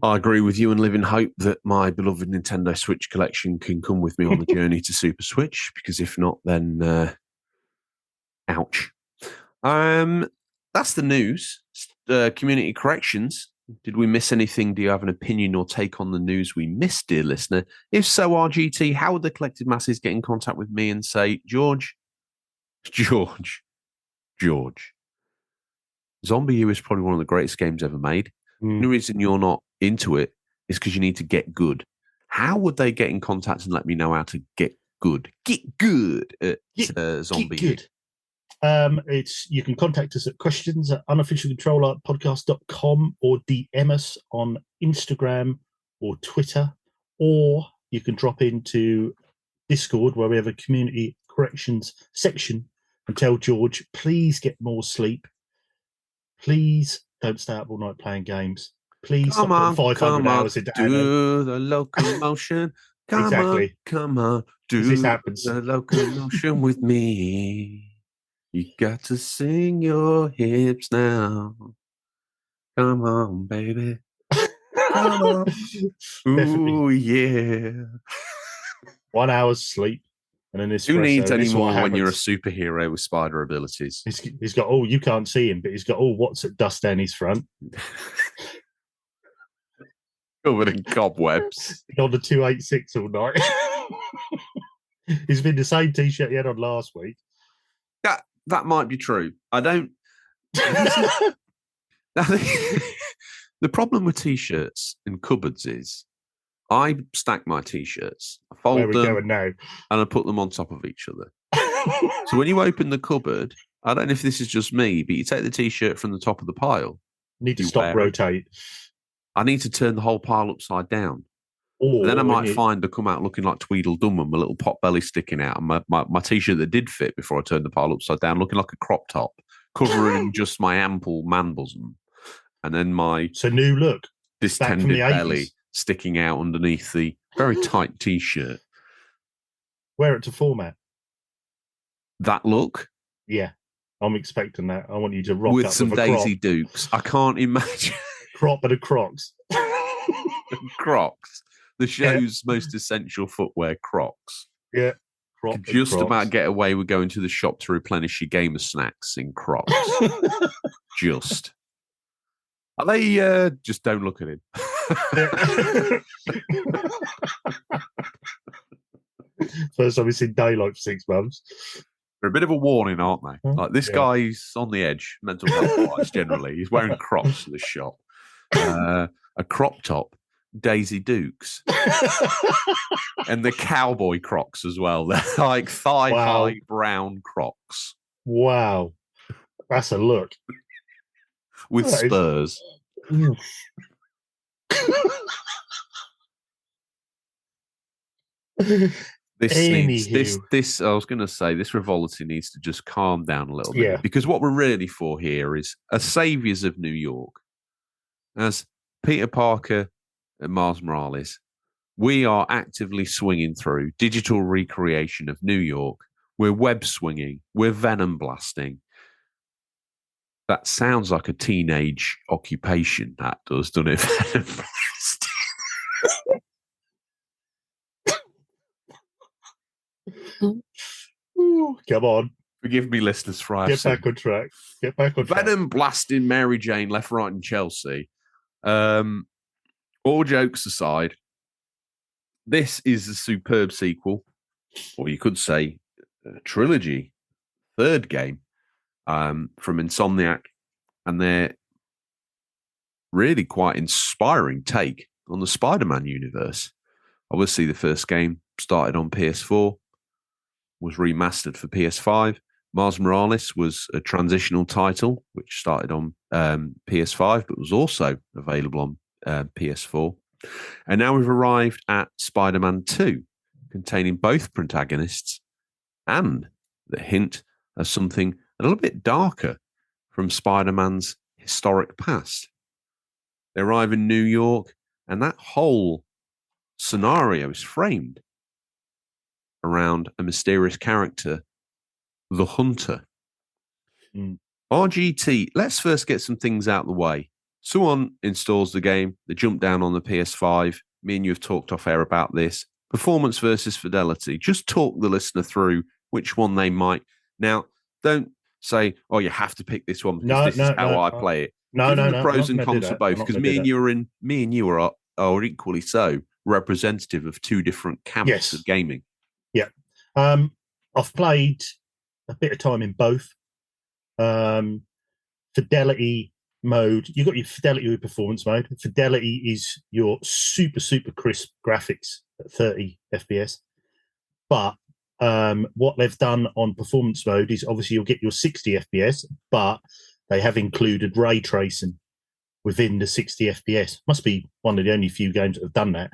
Speaker 1: I agree with you and live in hope that my beloved Nintendo Switch collection can come with me on the journey to Super Switch, because if not, then ouch. That's the news. Community corrections. Did we miss anything? Do you have an opinion or take on the news we missed, dear listener? If so, RGT, how would the collective masses get in contact with me and say, George, Zombie U is probably one of the greatest games ever made. The only reason you're not into it is because you need to get good. How would they get in contact and let me know how to get good? Get good at Zombie U.
Speaker 2: You can contact us at questions@unofficialcontrollerpodcast.com or DM us on Instagram or Twitter, or you can drop into Discord where we have a community corrections section and tell George, please get more sleep. Please don't stay up all night playing games. Please stop putting 500 hours into
Speaker 1: do the locomotion. Come on, do
Speaker 2: this happens.
Speaker 1: the locomotion with me. You got to sing your hips now. Come on, baby. Come on. Ooh, yeah.
Speaker 2: 1 hour's sleep and an espresso.
Speaker 1: Who needs any
Speaker 2: This
Speaker 1: more
Speaker 2: what
Speaker 1: when you're a
Speaker 2: happens.
Speaker 1: superhero with spider abilities?
Speaker 2: He's got, you can't see him, but he's got all what's at dust down his front.
Speaker 1: Covered in cobwebs.
Speaker 2: On the 286 all night. He's been the same t-shirt he had on last week.
Speaker 1: That might be true. I don't. The problem with t-shirts in cupboards is I stack my t-shirts, I fold
Speaker 2: Where we
Speaker 1: them,
Speaker 2: going now?
Speaker 1: and I put them on top of each other. So when you open the cupboard, I don't know if this is just me, but you take the t-shirt from the top of the pile.
Speaker 2: Need to
Speaker 1: You
Speaker 2: stop
Speaker 1: wear it.
Speaker 2: rotate.
Speaker 1: I need to turn the whole pile upside down.
Speaker 2: Or
Speaker 1: Then I might find to come out looking like Tweedledum with my little pot belly sticking out, and my t-shirt that did fit before I turned the pile upside down, looking like a crop top, covering just my ample man bosom, and then my
Speaker 2: it's a new look.
Speaker 1: distended
Speaker 2: the
Speaker 1: belly
Speaker 2: 80s.
Speaker 1: sticking out underneath the very tight t-shirt.
Speaker 2: Wear it to format.
Speaker 1: That look
Speaker 2: Yeah, I'm expecting that. I want you to rock
Speaker 1: with
Speaker 2: up
Speaker 1: some
Speaker 2: with a
Speaker 1: Daisy Dukes. I can't imagine
Speaker 2: crop and a Crocs.
Speaker 1: Crocs. The show's most essential footwear, Crocs.
Speaker 2: Yeah, crop
Speaker 1: Could
Speaker 2: and
Speaker 1: just
Speaker 2: Crocs.
Speaker 1: about get away with going to the shop to replenish your gamer snacks in Crocs. Just. Are they just don't look at him?
Speaker 2: First time we've seen daylight for 6 months.
Speaker 1: They're a bit of a warning, aren't they? Like this
Speaker 2: Yeah.
Speaker 1: guy's on the edge, mental health wise, generally. He's wearing Crocs to the shop. A crop top, Daisy Dukes. And the cowboy Crocs as well. They're like thigh-high brown Crocs.
Speaker 2: Wow. That's a look.
Speaker 1: With
Speaker 2: That is-
Speaker 1: spurs. This I was going to say, this frivolity needs to just calm down a little bit.
Speaker 2: Yeah.
Speaker 1: Because what we're really for here is as saviors of New York, as Peter Parker and Miles Morales, we are actively swinging through digital recreation of New York. We're web swinging. We're venom blasting. That sounds like a teenage occupation, that does, doesn't it? Venom blasting.
Speaker 2: Ooh, come on.
Speaker 1: Forgive me, listeners, for
Speaker 2: Get back on track. Get back on track.
Speaker 1: Venom blasting Mary Jane left, right, and Chelsea. All jokes aside, this is a superb sequel, or you could say a trilogy, third game from Insomniac, and their really quite inspiring take on the Spider-Man universe. Obviously, the first game started on PS4, was remastered for PS5. Miles Morales was a transitional title, which started on PS5, but was also available on PS4. And now we've arrived at Spider-Man 2, containing both protagonists and the hint of something a little bit darker from Spider-Man's historic past. They arrive in New York, and that whole scenario is framed around a mysterious character, the Hunter. RGT, let's first get some things out of the way. Someone installs the game, they jump down on the PS5. Me and you have talked off air about this. Performance versus fidelity. Just talk the listener through which one they might. Now, don't say, "Oh, you have to pick this one because
Speaker 2: No,
Speaker 1: this
Speaker 2: no,
Speaker 1: is how
Speaker 2: no.
Speaker 1: I play it."
Speaker 2: No,
Speaker 1: Give
Speaker 2: no,
Speaker 1: them
Speaker 2: no.
Speaker 1: the pros
Speaker 2: I'm
Speaker 1: and
Speaker 2: not gonna do
Speaker 1: cons for
Speaker 2: that.
Speaker 1: both,
Speaker 2: I'm not
Speaker 1: because
Speaker 2: gonna do
Speaker 1: me and you are equally so representative of two different camps
Speaker 2: Yes.
Speaker 1: of gaming.
Speaker 2: Yeah. I've played a bit of time in both. Fidelity mode, you've got your fidelity with performance mode. Fidelity is your super, super crisp graphics at 30 FPS. But what they've done on performance mode is obviously you'll get your 60 FPS, but they have included ray tracing within the 60 FPS. Must be one of the only few games that have done that.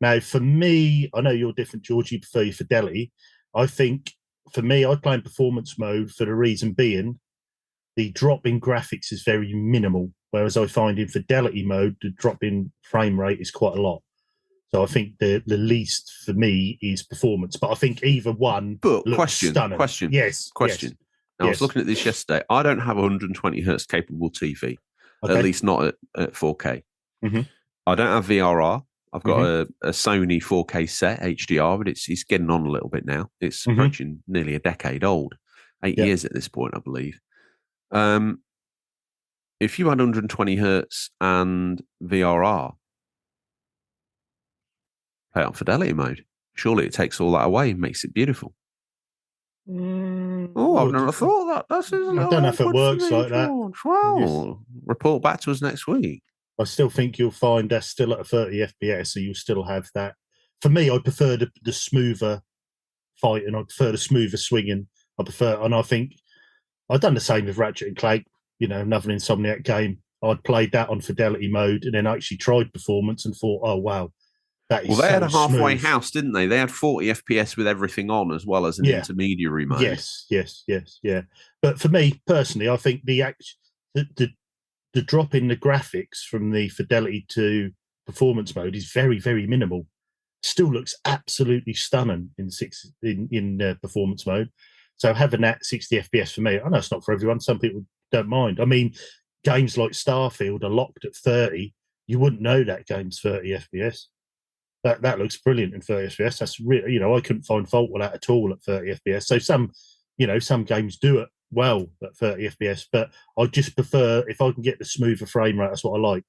Speaker 2: Now, for me, I know you're different, George. You prefer your fidelity. I think for me, I play in performance mode for the reason being the drop in graphics is very minimal, whereas I find in fidelity mode, the drop in frame rate is quite a lot. So I think the least for me is performance, but I think either one
Speaker 1: But
Speaker 2: looks stunning.
Speaker 1: question.
Speaker 2: Yes.
Speaker 1: I was looking at this yesterday. I don't have a 120 hertz capable TV,
Speaker 2: Okay.
Speaker 1: at least not at 4K.
Speaker 2: Mm-hmm.
Speaker 1: I don't have VRR. I've got a Sony 4K set HDR, but it's getting on a little bit now. It's approaching nearly a decade old, 8 years at this point, I believe. If you had 120 hertz and VRR, play on fidelity mode. Surely it takes all that away and makes it beautiful. I've never thought that. That's
Speaker 2: I don't know if it works like that.
Speaker 1: Well, report back to us next week.
Speaker 2: I still think you'll find that's still at a 30 FPS, so you'll still have that. For me, I prefer the smoother fight, and I prefer the smoother swinging. And I think I've done the same with Ratchet and Clank, another Insomniac game. I'd played that on fidelity mode and then actually tried performance and thought, oh, wow, that is
Speaker 1: Well, they had a halfway
Speaker 2: smooth.
Speaker 1: house, didn't they? They had 40 FPS with everything on, as well as an intermediary mode.
Speaker 2: Yes. But for me, personally, I think the drop in the graphics from the fidelity to performance mode is very, very minimal. Still looks absolutely stunning in performance mode. So having that 60 FPS for me, I know it's not for everyone. Some people don't mind. I mean, games like Starfield are locked at 30. You wouldn't know that game's 30 FPS. That looks brilliant in 30 FPS. That's really, I couldn't find fault with that at all at 30 FPS. So some games do it well at 30 FPS, but I just prefer, if I can get the smoother frame rate, that's what I like.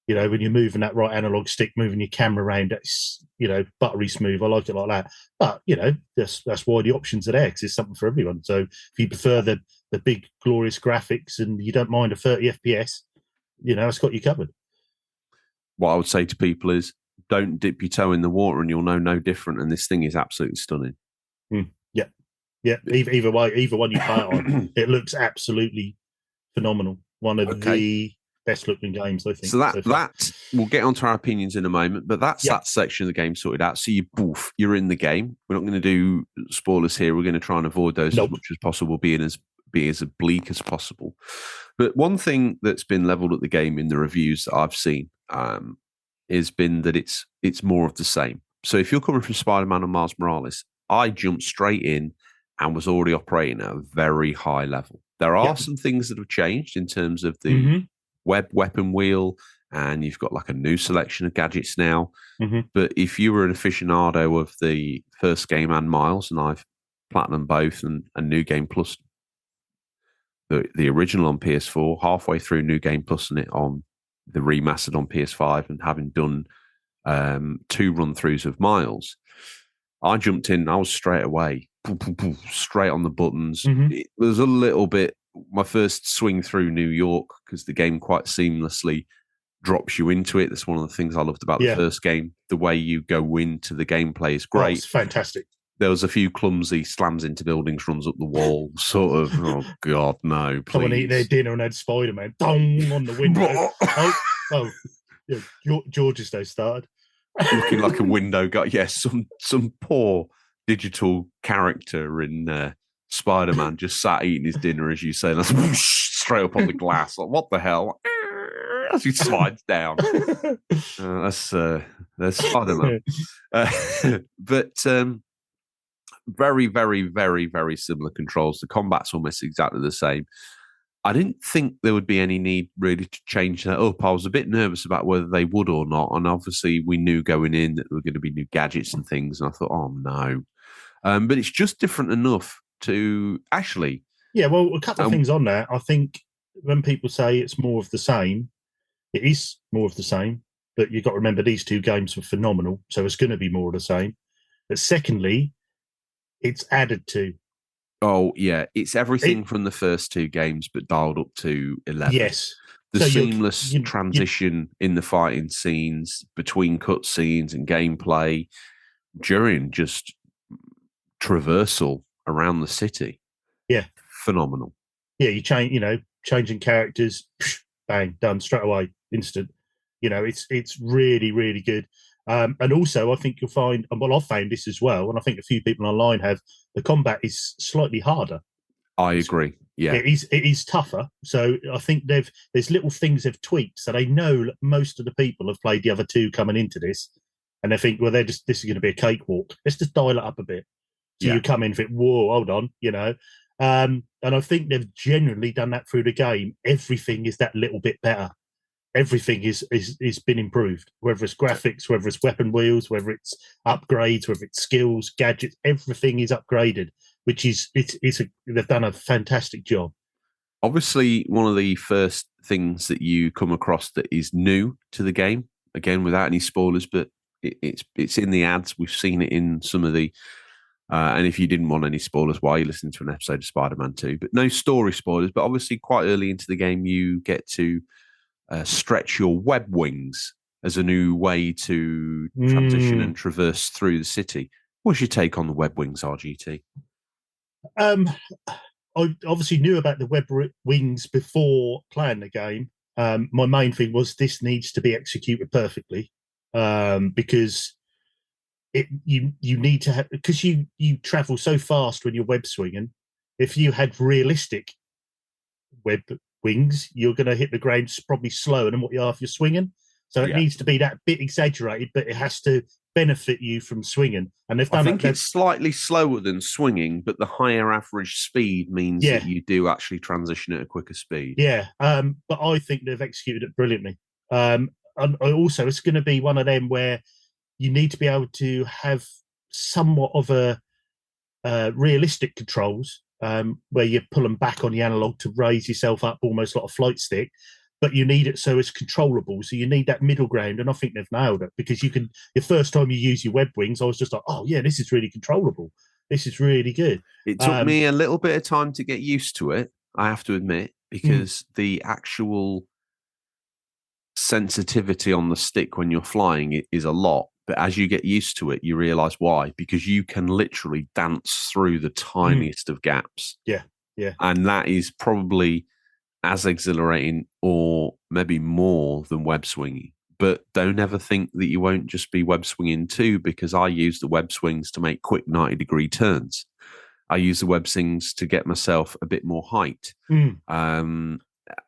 Speaker 2: When you're moving that right analog stick, moving your camera around, that's, buttery smooth. I like it like that. But, that's why the options are there, because it's something for everyone. So if you prefer the big, glorious graphics and you don't mind a 30 FPS, it's got you covered.
Speaker 1: What I would say to people is, don't dip your toe in the water and you'll know no different. And this thing is absolutely stunning.
Speaker 2: Yeah. Either way, either one you play it on, it looks absolutely phenomenal. One of the best looking games, I think.
Speaker 1: So that we'll get onto our opinions in a moment, but that's that section of the game sorted out. So you're in the game. We're not going to do spoilers here. We're going to try and avoid those as much as possible, be as bleak as possible. But one thing that's been leveled at the game in the reviews that I've seen has been that it's more of the same. So if you're coming from Spider-Man and Miles Morales, I jumped straight in and was already operating at a very high level. There are some things that have changed in terms of the weapon wheel, and you've got like a new selection of gadgets now. But if you were an aficionado of the first game and Miles, and I've platinum both and New Game Plus, the original on PS4, halfway through New Game Plus and it on the remastered on PS5, and having done 2 run-throughs of Miles, I jumped in. I was straight away, straight on the buttons. It was a little bit my first swing through New York, because the game quite seamlessly drops you into it. That's one of the things I loved about the first game. The way you go into the gameplay is great.
Speaker 2: It's fantastic.
Speaker 1: There was a few clumsy slams into buildings, runs up the wall, sort of, oh, God, no, please.
Speaker 2: Someone eating their dinner and had Spiderman on the window. George has now started.
Speaker 1: Looking like a window guy. Yes, some poor digital character in Spider-Man just sat eating his dinner, as you say, and that's straight up on the glass. Like, what the hell? As he slides down. That's Spider-Man. But very, very, very, very similar controls. The combat's almost exactly the same. I didn't think there would be any need really to change that up. I was a bit nervous about whether they would or not. And obviously we knew going in that there were going to be new gadgets and things. And I thought, oh no. But it's just different enough to actually,
Speaker 2: Yeah, well, a couple of things on that. I think when people say it's more of the same, it is more of the same. But you've got to remember these two games were phenomenal, so it's going to be more of the same. But secondly, it's added to.
Speaker 1: Oh, yeah. It's everything
Speaker 2: It,
Speaker 1: from the first two games, but dialed up to 11.
Speaker 2: yes.
Speaker 1: The
Speaker 2: So
Speaker 1: seamless transition in the fighting scenes, between cutscenes and gameplay, during just traversal around the city.
Speaker 2: Yeah.
Speaker 1: Phenomenal.
Speaker 2: Yeah, you change, changing characters, bang, done straight away, instant. It's really, really good. And also, I think you'll find, and well, I've found this as well, and I think a few people online have, the combat is slightly harder.
Speaker 1: I agree. Yeah,
Speaker 2: it is tougher. So I think there's little things they've tweaked, so they know that most of the people have played the other two coming into this, and they think, well, this is going to be a cakewalk. Let's just dial it up a bit. So you come in and think, whoa, hold on, And I think they've generally done that through the game. Everything is that little bit better. Everything is been improved, whether it's graphics, whether it's weapon wheels, whether it's upgrades, whether it's skills, gadgets. Everything is upgraded, which is they've done a fantastic job.
Speaker 1: Obviously, one of the first things that you come across that is new to the game, again without any spoilers, but it's in the ads. We've seen it in some of the. And if you didn't want any spoilers, why are you listening to an episode of Spider-Man 2? But no story spoilers. But obviously, quite early into the game, you get to stretch your web wings as a new way to transition and traverse through the city. What's your take on the web wings, RGT?
Speaker 2: I obviously knew about the web wings before playing the game. My main thing was this needs to be executed perfectly because you need to have, because you travel so fast when you're web swinging. If you had realistic web wings, you're going to hit the ground probably slower than what you are if you're swinging. So it needs to be that bit exaggerated, but it has to benefit you from swinging. And
Speaker 1: I think it's slightly slower than swinging, but the higher average speed means that you do actually transition at a quicker speed.
Speaker 2: Yeah, but I think they've executed it brilliantly. And also, it's going to be one of them where you need to be able to have somewhat of a realistic controls where you pull them back on the analog to raise yourself up almost like a flight stick, but you need it so it's controllable. So you need that middle ground, and I think they've nailed it because you can. The first time you use your web wings, I was just like, oh yeah, this is really controllable. This is really good.
Speaker 1: It took me a little bit of time to get used to it, I have to admit, because the actual sensitivity on the stick when you're flying is a lot. But as you get used to it, you realize why, because you can literally dance through the tiniest of gaps.
Speaker 2: Yeah, yeah.
Speaker 1: And that is probably as exhilarating or maybe more than web swinging. But don't ever think that you won't just be web swinging too, because I use the web swings to make quick 90-degree turns. I use the web swings to get myself a bit more height.
Speaker 2: And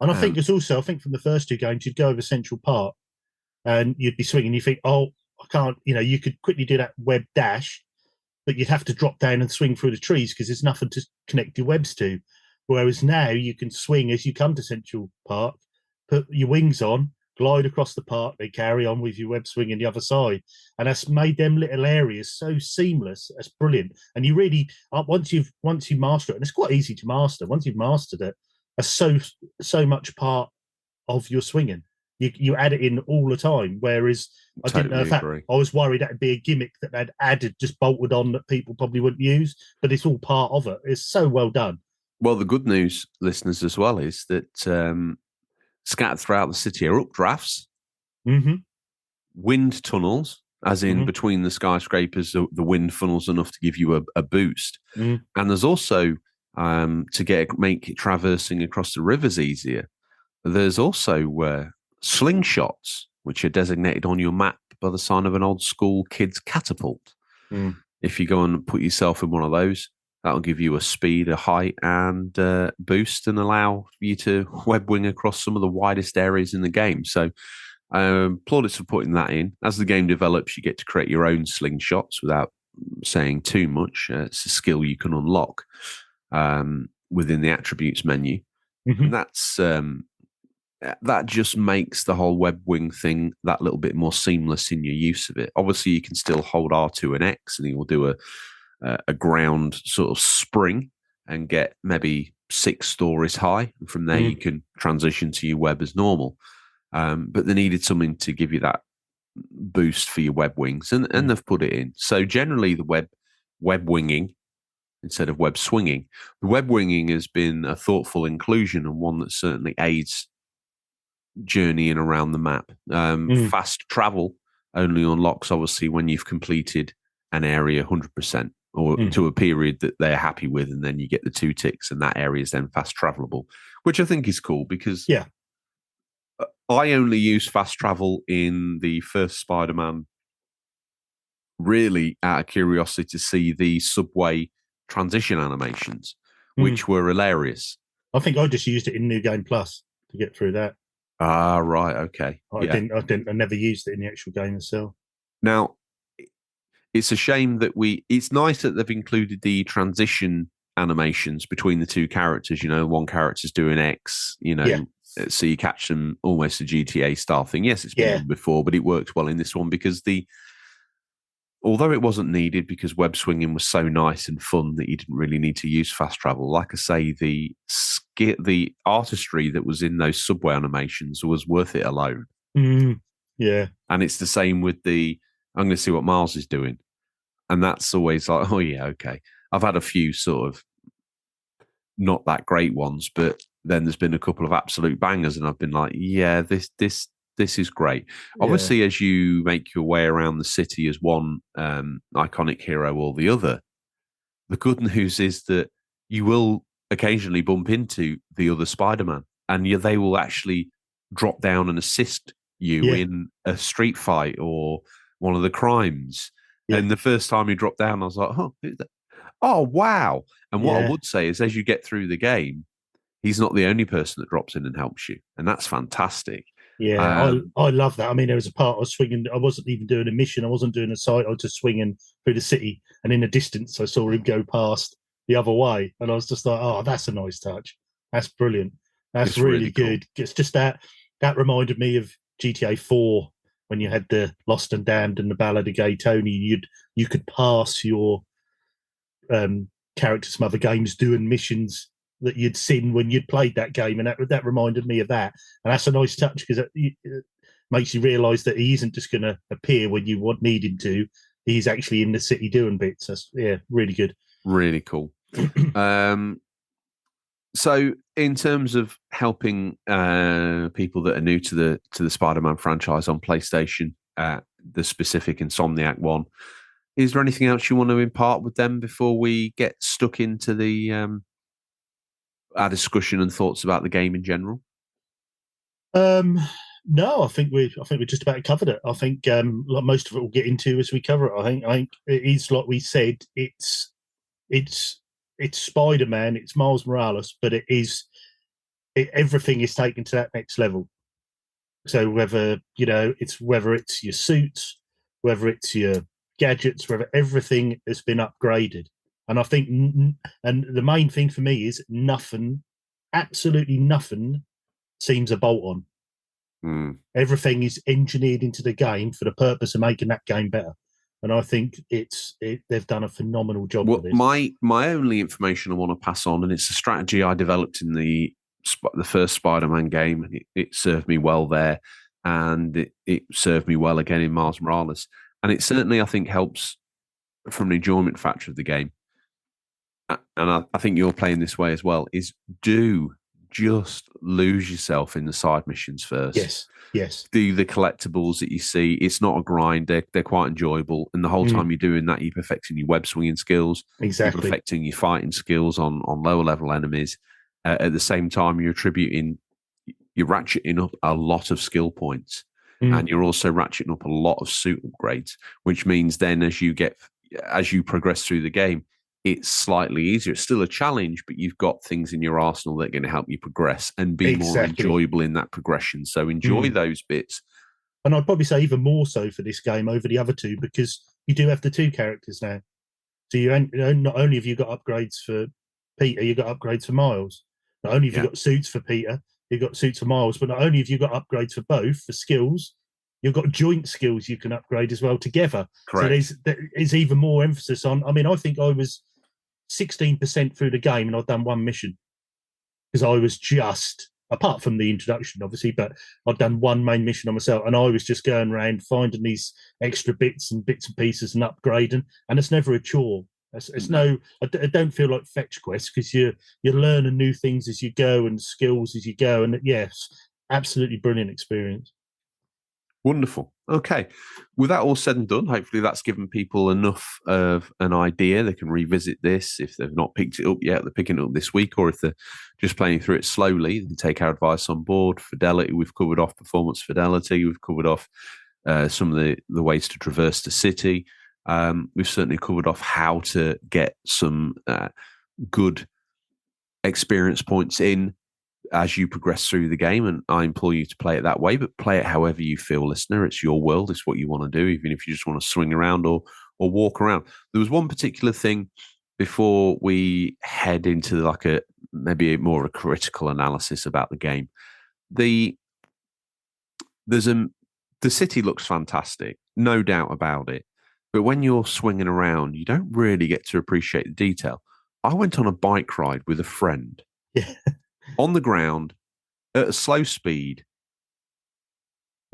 Speaker 2: I think it's also, I think from the first two games, you'd go over Central Park and you'd be swinging. You think, oh, I can't, you could quickly do that web dash, but you'd have to drop down and swing through the trees because there's nothing to connect your webs to. Whereas now you can swing as you come to Central Park, put your wings on, glide across the park, then carry on with your web swinging the other side. And that's made them little areas so seamless. That's brilliant. And you really, once you master it, and it's quite easy to master, once you've mastered it, that's so much part of your swinging. You add it in all the time. Whereas I didn't know if that, I was worried that'd be a gimmick that they'd added, just bolted on, that people probably wouldn't use, but it's all part of it. It's so well done.
Speaker 1: Well, the good news, listeners, as well, is that scattered throughout the city are updrafts, wind tunnels, as in between the skyscrapers, the wind funnels enough to give you a boost. And there's also, to make traversing across the rivers easier, there's also slingshots, which are designated on your map by the sign of an old school kid's catapult. If you go and put yourself in one of those, that'll give you a speed, a height, and boost, and allow you to web wing across some of the widest areas in the game. So, plaudits for putting that in. As the game develops, you get to create your own slingshots without saying too much. It's a skill you can unlock within the attributes menu. And that's that just makes the whole web wing thing that little bit more seamless in your use of it. Obviously, you can still hold R2 and X, and he will do a ground sort of spring and get maybe 6 stories high. And from there, you can transition to your web as normal. But they needed something to give you that boost for your web wings, and they've put it in. So generally, the web winging instead of web swinging. The web winging has been a thoughtful inclusion and one that certainly aids journeying around the map. Fast travel only unlocks, obviously, when you've completed an area 100% or to a period that they're happy with, and then you get the 2 ticks, and that area is then fast travelable, which I think is cool because I only use fast travel in the first Spider-Man really out of curiosity to see the subway transition animations, which were hilarious.
Speaker 2: I think I just used it in New Game Plus to get through that.
Speaker 1: Ah, right, okay.
Speaker 2: I never used it in the actual game itself.
Speaker 1: Now, it's a shame that it's nice that they've included the transition animations between the 2 characters. One character's doing X, so you catch them almost a GTA style thing. Yes, it's been done before, but it worked well in this one because although it wasn't needed because web swinging was so nice and fun that you didn't really need to use fast travel. Like I say, the artistry that was in those subway animations was worth it alone.
Speaker 2: Yeah.
Speaker 1: And it's the same with I'm going to see what Miles is doing. And that's always like, oh yeah, okay. I've had a few sort of not that great ones, but then there's been a couple of absolute bangers, and I've been like, yeah, this is great. Obviously, as you make your way around the city as one iconic hero or the other, the good news is that you will occasionally bump into the other Spider-Man, and they will actually drop down and assist you in a street fight or one of the crimes. And the first time he dropped down, I was like, oh, wow. And what I would say is, as you get through the game, he's not the only person that drops in and helps you. And that's fantastic.
Speaker 2: Yeah, I love that. I mean, there was a part I was swinging. I wasn't even doing a mission. I wasn't doing a site. I was just swinging through the city. And in the distance, I saw him go past the other way. And I was just like, oh, that's a nice touch. That's brilliant. That's really good. Cool. It's just that reminded me of GTA 4 when you had the Lost and Damned and the Ballad of Gay Tony. You could pass your characters from other games doing missions that you'd seen when you'd played that game, and that reminded me of that. And that's a nice touch because it makes you realise that he isn't just going to appear when you need him to. He's actually in the city doing bits. That's, really good.
Speaker 1: Really cool. So, in terms of helping people that are new to the Spider-Man franchise on PlayStation, the specific Insomniac one, is there anything else you want to impart with them before we get stuck into our discussion and thoughts about the game in general?
Speaker 2: No, I think we just about covered it. I think like most of it we'll get into as we cover it. I think it is like we said. It's Spider-Man. It's Miles Morales, but everything is taken to that next level. So whether it's your suits, whether it's your gadgets, whether everything has been upgraded. And I think, and the main thing for me is absolutely nothing seems a bolt on. Everything is engineered into the game for the purpose of making that game better. And I think they've done a phenomenal job with this.
Speaker 1: My only information I want to pass on, and it's a strategy I developed in the first Spider-Man game, and it served me well there, and it served me well again in Miles Morales. And it certainly, I think, helps from an enjoyment factor of the game. And I think you're playing this way as well, is do just lose yourself in the side missions first.
Speaker 2: Yes.
Speaker 1: Do the collectibles that you see. It's not a grind. They're quite enjoyable. And the whole time you're doing that, you're perfecting your web swinging skills.
Speaker 2: Exactly.
Speaker 1: You're perfecting your fighting skills on lower level enemies. At the same time, you're ratcheting up a lot of skill points. And you're also ratcheting up a lot of suit upgrades, which means then as you progress through the game, it's slightly easier. It's still a challenge, but you've got things in your arsenal that are going to help you progress and be more enjoyable in that progression. So enjoy those bits.
Speaker 2: And I'd probably say even more so for this game over the other two, because you do have the 2 characters now. So not only have you got upgrades for Peter, you've got upgrades for Miles. Not only have you got suits for Peter, you've got suits for Miles, but not only have you got upgrades for both, for skills, you've got joint skills you can upgrade as well together.
Speaker 1: Correct.
Speaker 2: So there's even more emphasis on. I mean, I think I was 16% through the game and I've done one mission. because I was just, apart from the introduction, obviously, but I'd done one main mission on myself, and I was just going around finding these extra bits and pieces and upgrading, and it's never a chore. It's no, I don't feel like fetch quests, because you're learning new things as you go and skills as you go, and yes, absolutely brilliant experience.
Speaker 1: Wonderful. Okay. With that all said and done, hopefully that's given people enough of an idea. They can revisit this if they've not picked it up yet. They're picking it up this week, or if they're just playing through it slowly, they can take our advice on board. Fidelity, we've covered off performance fidelity. We've covered off some of the ways to traverse the city. We've certainly covered off how to get some good experience points in as you progress through the game, and I implore you to play it that way, but play it however you feel, listener. It's your world. It's what you want to do, even if you just want to swing around or walk around. There was one particular thing before we head into like maybe more of a critical analysis about the game. The city looks fantastic, no doubt about it. But when you're swinging around, you don't really get to appreciate the detail. I went on a bike ride with a friend.
Speaker 2: Yeah.
Speaker 1: On the ground at a slow speed.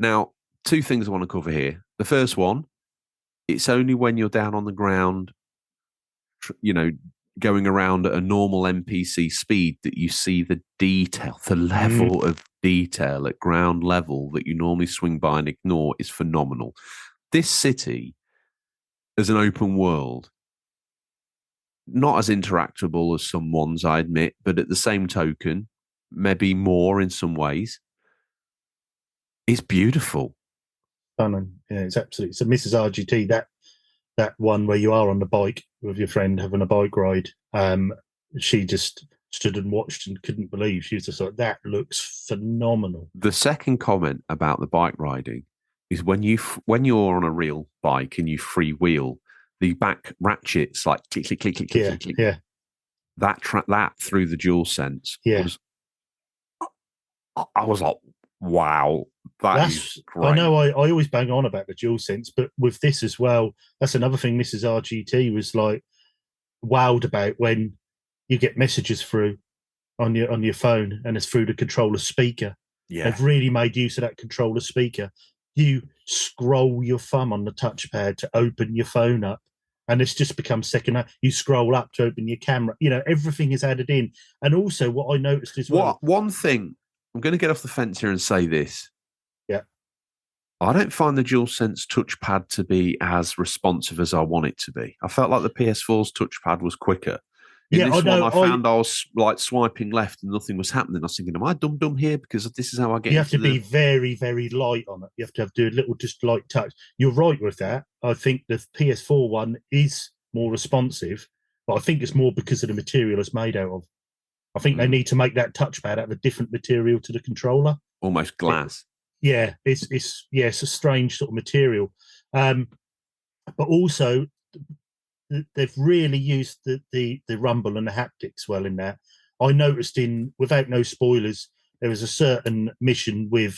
Speaker 1: Now, two things I want to cover here. The first one, it's only when you're down on the ground, going around at a normal NPC speed that you see the detail, the level of detail at ground level that you normally swing by and ignore is phenomenal. This city, as an open world, not as interactable as some ones, I admit, but at the same token, maybe more in some ways. It's beautiful.
Speaker 2: Stunning. Yeah, it's absolutely. So Mrs. RGT, that one where you are on the bike with your friend having a bike ride, she just stood and watched and couldn't believe. She was just like, that looks phenomenal.
Speaker 1: The second comment about the bike riding is when you're on a real bike and you freewheel, the back ratchets like click, click, click, click, click, click, click.
Speaker 2: Yeah.
Speaker 1: That through the DualSense I was like, wow, that's great.
Speaker 2: I know I always bang on about the DualSense, but with this as well, that's another thing Mrs. RGT was like wowed about, when you get messages through on your phone and it's through the controller speaker.
Speaker 1: Yeah.
Speaker 2: They've really made use of that controller speaker. You scroll your thumb on the touchpad to open your phone up, and it's just become second. You scroll up to open your camera. Everything is added in. And also what I noticed as well.
Speaker 1: One thing, I'm going to get off the fence here and say this.
Speaker 2: Yeah.
Speaker 1: I don't find the DualSense touchpad to be as responsive as I want it to be. I felt like the PS4's touchpad was quicker. In this one, I found I was like swiping left and nothing was happening. I was thinking, am I dumb here? Because this is how I get.
Speaker 2: You have to be very, very light on it. You have to do a little, just light touch. You're right with that. I think the PS4 one is more responsive, but I think it's more because of the material it's made out of. I think they need to make that touchpad out of a different material to the controller.
Speaker 1: Almost glass.
Speaker 2: It's a strange sort of material. But also, they've really used the rumble and the haptics well in that. I noticed without no spoilers, there was a certain mission with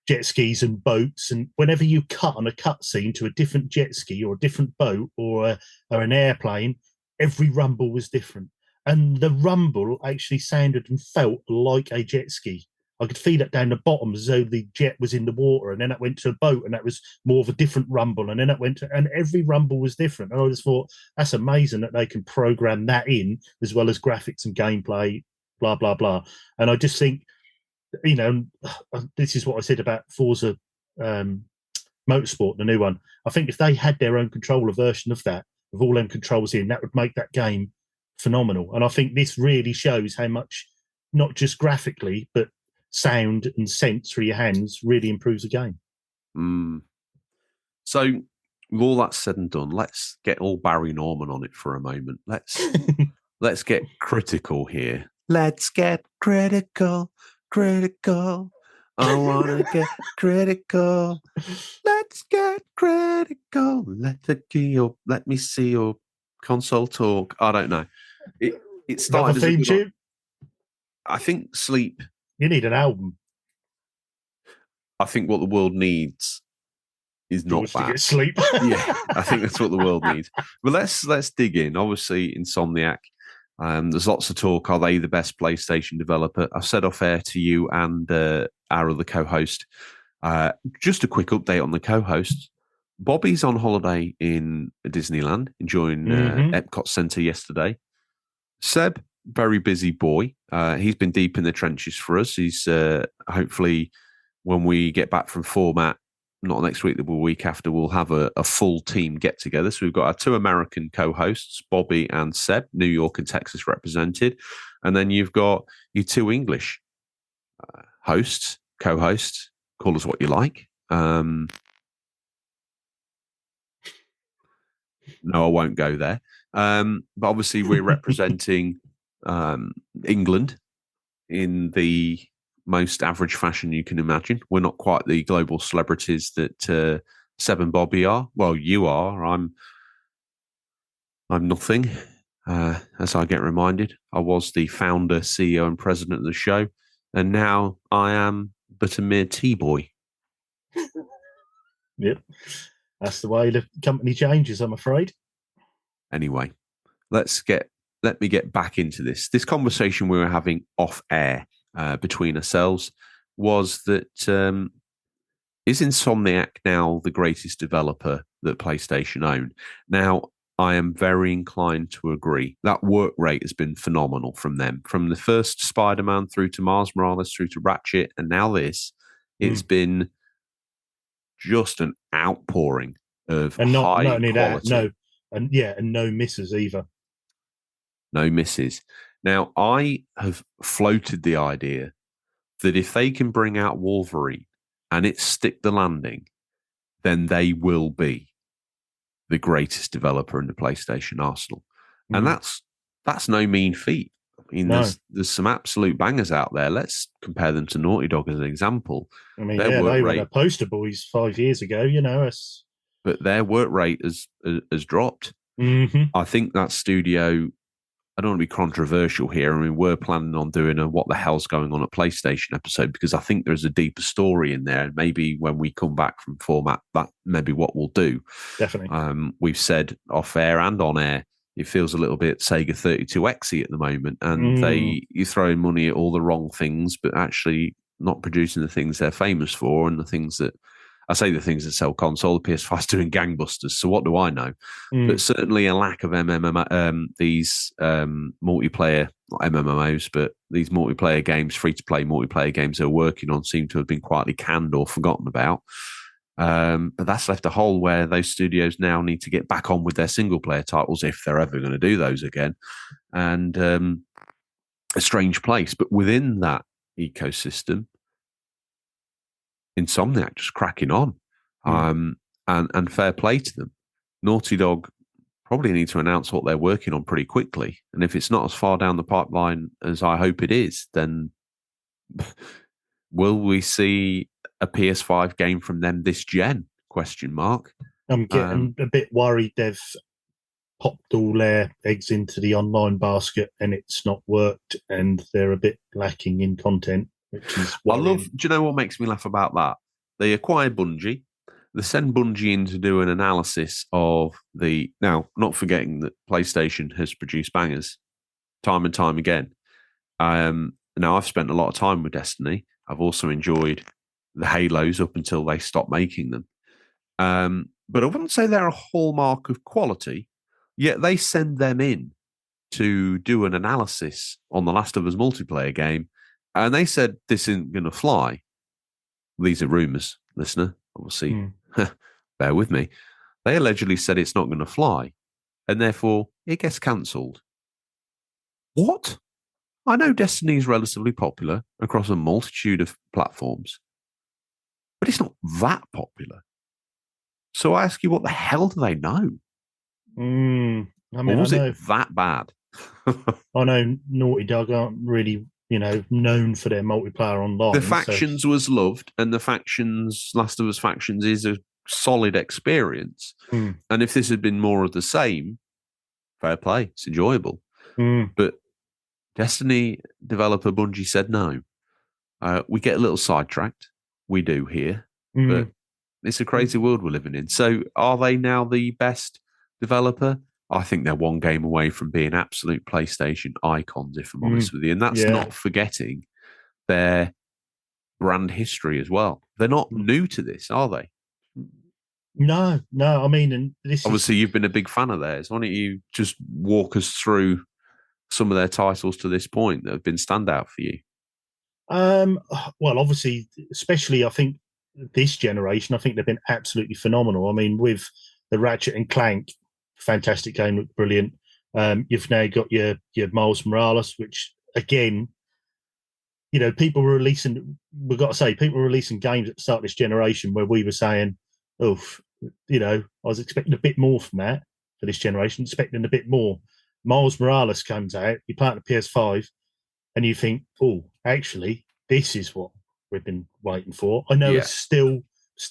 Speaker 2: jet skis and boats, and whenever you cut on a cutscene to a different jet ski or a different boat or an airplane, every rumble was different. And the rumble actually sounded and felt like a jet ski. I could feel it down the bottom as though the jet was in the water, and then it went to a boat, and that was more of a different rumble, and then it went to, and every rumble was different. And I just thought, that's amazing that they can program that in, as well as graphics and gameplay, blah, blah, blah. And I just think, this is what I said about Forza Motorsport, the new one. I think if they had their own controller version of that, with all them controls in, that would make that game phenomenal. And I think this really shows how much, not just graphically, but sound and sense through your hands really improves the game.
Speaker 1: So with all that said and done, let's get all Barry Norman on it for a moment. Let's get critical here. Let's get critical. I want to get critical. Let's get critical. Let me see your console talk. I don't know. It started as a theme. I think sleep.
Speaker 2: You need an album.
Speaker 1: I think what the world needs is not that.
Speaker 2: To get sleep.
Speaker 1: Yeah, I think that's what the world needs. But let's dig in. Obviously, Insomniac, There's lots of talk. Are they the best PlayStation developer? I've said off air to you and our other co-host. Just a quick update on the co-hosts. Bobby's on holiday in Disneyland, enjoying Epcot Center yesterday. Seb, very busy boy. He's been deep in the trenches for us. He's hopefully, when we get back from format, not next week, the week after, we'll have a full team get together. So we've got our 2 American co-hosts, Bobby and Seb, New York and Texas represented. And then you've got your 2 English hosts, co-hosts, call us what you like. No, I won't go there. But obviously we're representing England in the most average fashion you can imagine. We're not quite the global celebrities that Seb and Bobby are. Well, you are. I'm nothing. As I get reminded, I was the founder, CEO, and president of the show, and now I am but a mere T-boy.
Speaker 2: Yep, that's the way the company changes, I'm afraid.
Speaker 1: Anyway, let me get back into this. This conversation we were having off air between ourselves was that is Insomniac now the greatest developer that PlayStation own? Now, I am very inclined to agree. That work rate has been phenomenal from them. From the first Spider-Man through to Miles Morales, through to Ratchet, and now this, it's been just an outpouring of
Speaker 2: and not
Speaker 1: high
Speaker 2: only
Speaker 1: quality.
Speaker 2: that, and no misses either.
Speaker 1: No misses. Now, I have floated the idea that if they can bring out Wolverine and it stick the landing, then they will be the greatest developer in the PlayStation arsenal. And that's no mean feat. I mean, there's some absolute bangers out there. Let's compare them to Naughty Dog as an example.
Speaker 2: I mean, they were the poster boys 5 years ago,
Speaker 1: But their work rate has dropped. I think that studio, I don't want to be controversial here. I mean, we're planning on doing a what the hell's going on at PlayStation episode, because I think there's a deeper story in there. Maybe when we come back from format, that may be what we'll do.
Speaker 2: Definitely.
Speaker 1: We've said off air and on air, it feels a little bit Sega 32X-y at the moment, and you're throwing money at all the wrong things, but actually not producing the things they're famous for, and the things that sell console. The PS5's doing gangbusters, so what do I know? But certainly a lack of these multiplayer, not MMOs, but these multiplayer games, free-to-play multiplayer games they're working on seem to have been quietly canned or forgotten about. But that's left a hole where those studios now need to get back on with their single-player titles if they're ever going to do those again. And a strange place. But within that ecosystem, Insomniac just cracking on, and fair play to them. Naughty Dog probably need to announce what they're working on pretty quickly, and if it's not as far down the pipeline as I hope it is, then will we see a PS5 game from them this gen? Question mark.
Speaker 2: I'm getting a bit worried they've popped all their eggs into the online basket and it's not worked, and they're a bit lacking in content. Which is
Speaker 1: do you know what makes me laugh about that? They acquire Bungie. They send Bungie in to do an analysis of now, not forgetting that PlayStation has produced bangers time and time again. Now, I've spent a lot of time with Destiny. I've also enjoyed the Halos up until they stopped making them. But I wouldn't say they're a hallmark of quality, yet they send them in to do an analysis on the Last of Us multiplayer game. And they said this isn't going to fly. These are rumors, listener. Obviously, bear with me. They allegedly said it's not going to fly, and therefore it gets cancelled. What? I know Destiny is relatively popular across a multitude of platforms, but it's not that popular. So I ask you, what the hell do they know?
Speaker 2: I mean,
Speaker 1: or was it that bad?
Speaker 2: I know Naughty Dog aren't really known for their multiplayer online.
Speaker 1: The Factions was loved, and the Factions, Last of Us Factions, is a solid experience. And if this had been more of the same, fair play, it's enjoyable. But Destiny developer Bungie said no. We get a little sidetracked. We do here. But it's a crazy world we're living in. So are they now the best developer? I think they're one game away from being absolute PlayStation icons, if I'm honest with you. And that's not forgetting their brand history as well. They're not new to this, are they?
Speaker 2: No. I mean, and this
Speaker 1: obviously you've been a big fan of theirs. Why don't you just walk us through some of their titles to this point that have been standout for you?
Speaker 2: Well, obviously, especially I think this generation, I think they've been absolutely phenomenal. I mean, with the Ratchet and Clank, fantastic game, looked brilliant. You've now got your Miles Morales, which again, you know, people were releasing. We've got to say, people were releasing games at the start of this generation where we were saying, "Oh, you know, I was expecting a bit more from that for this generation, expecting a bit more." Miles Morales comes out, you play it on the PS5, and you think, "Oh, actually, this is what we've been waiting for." I know it's still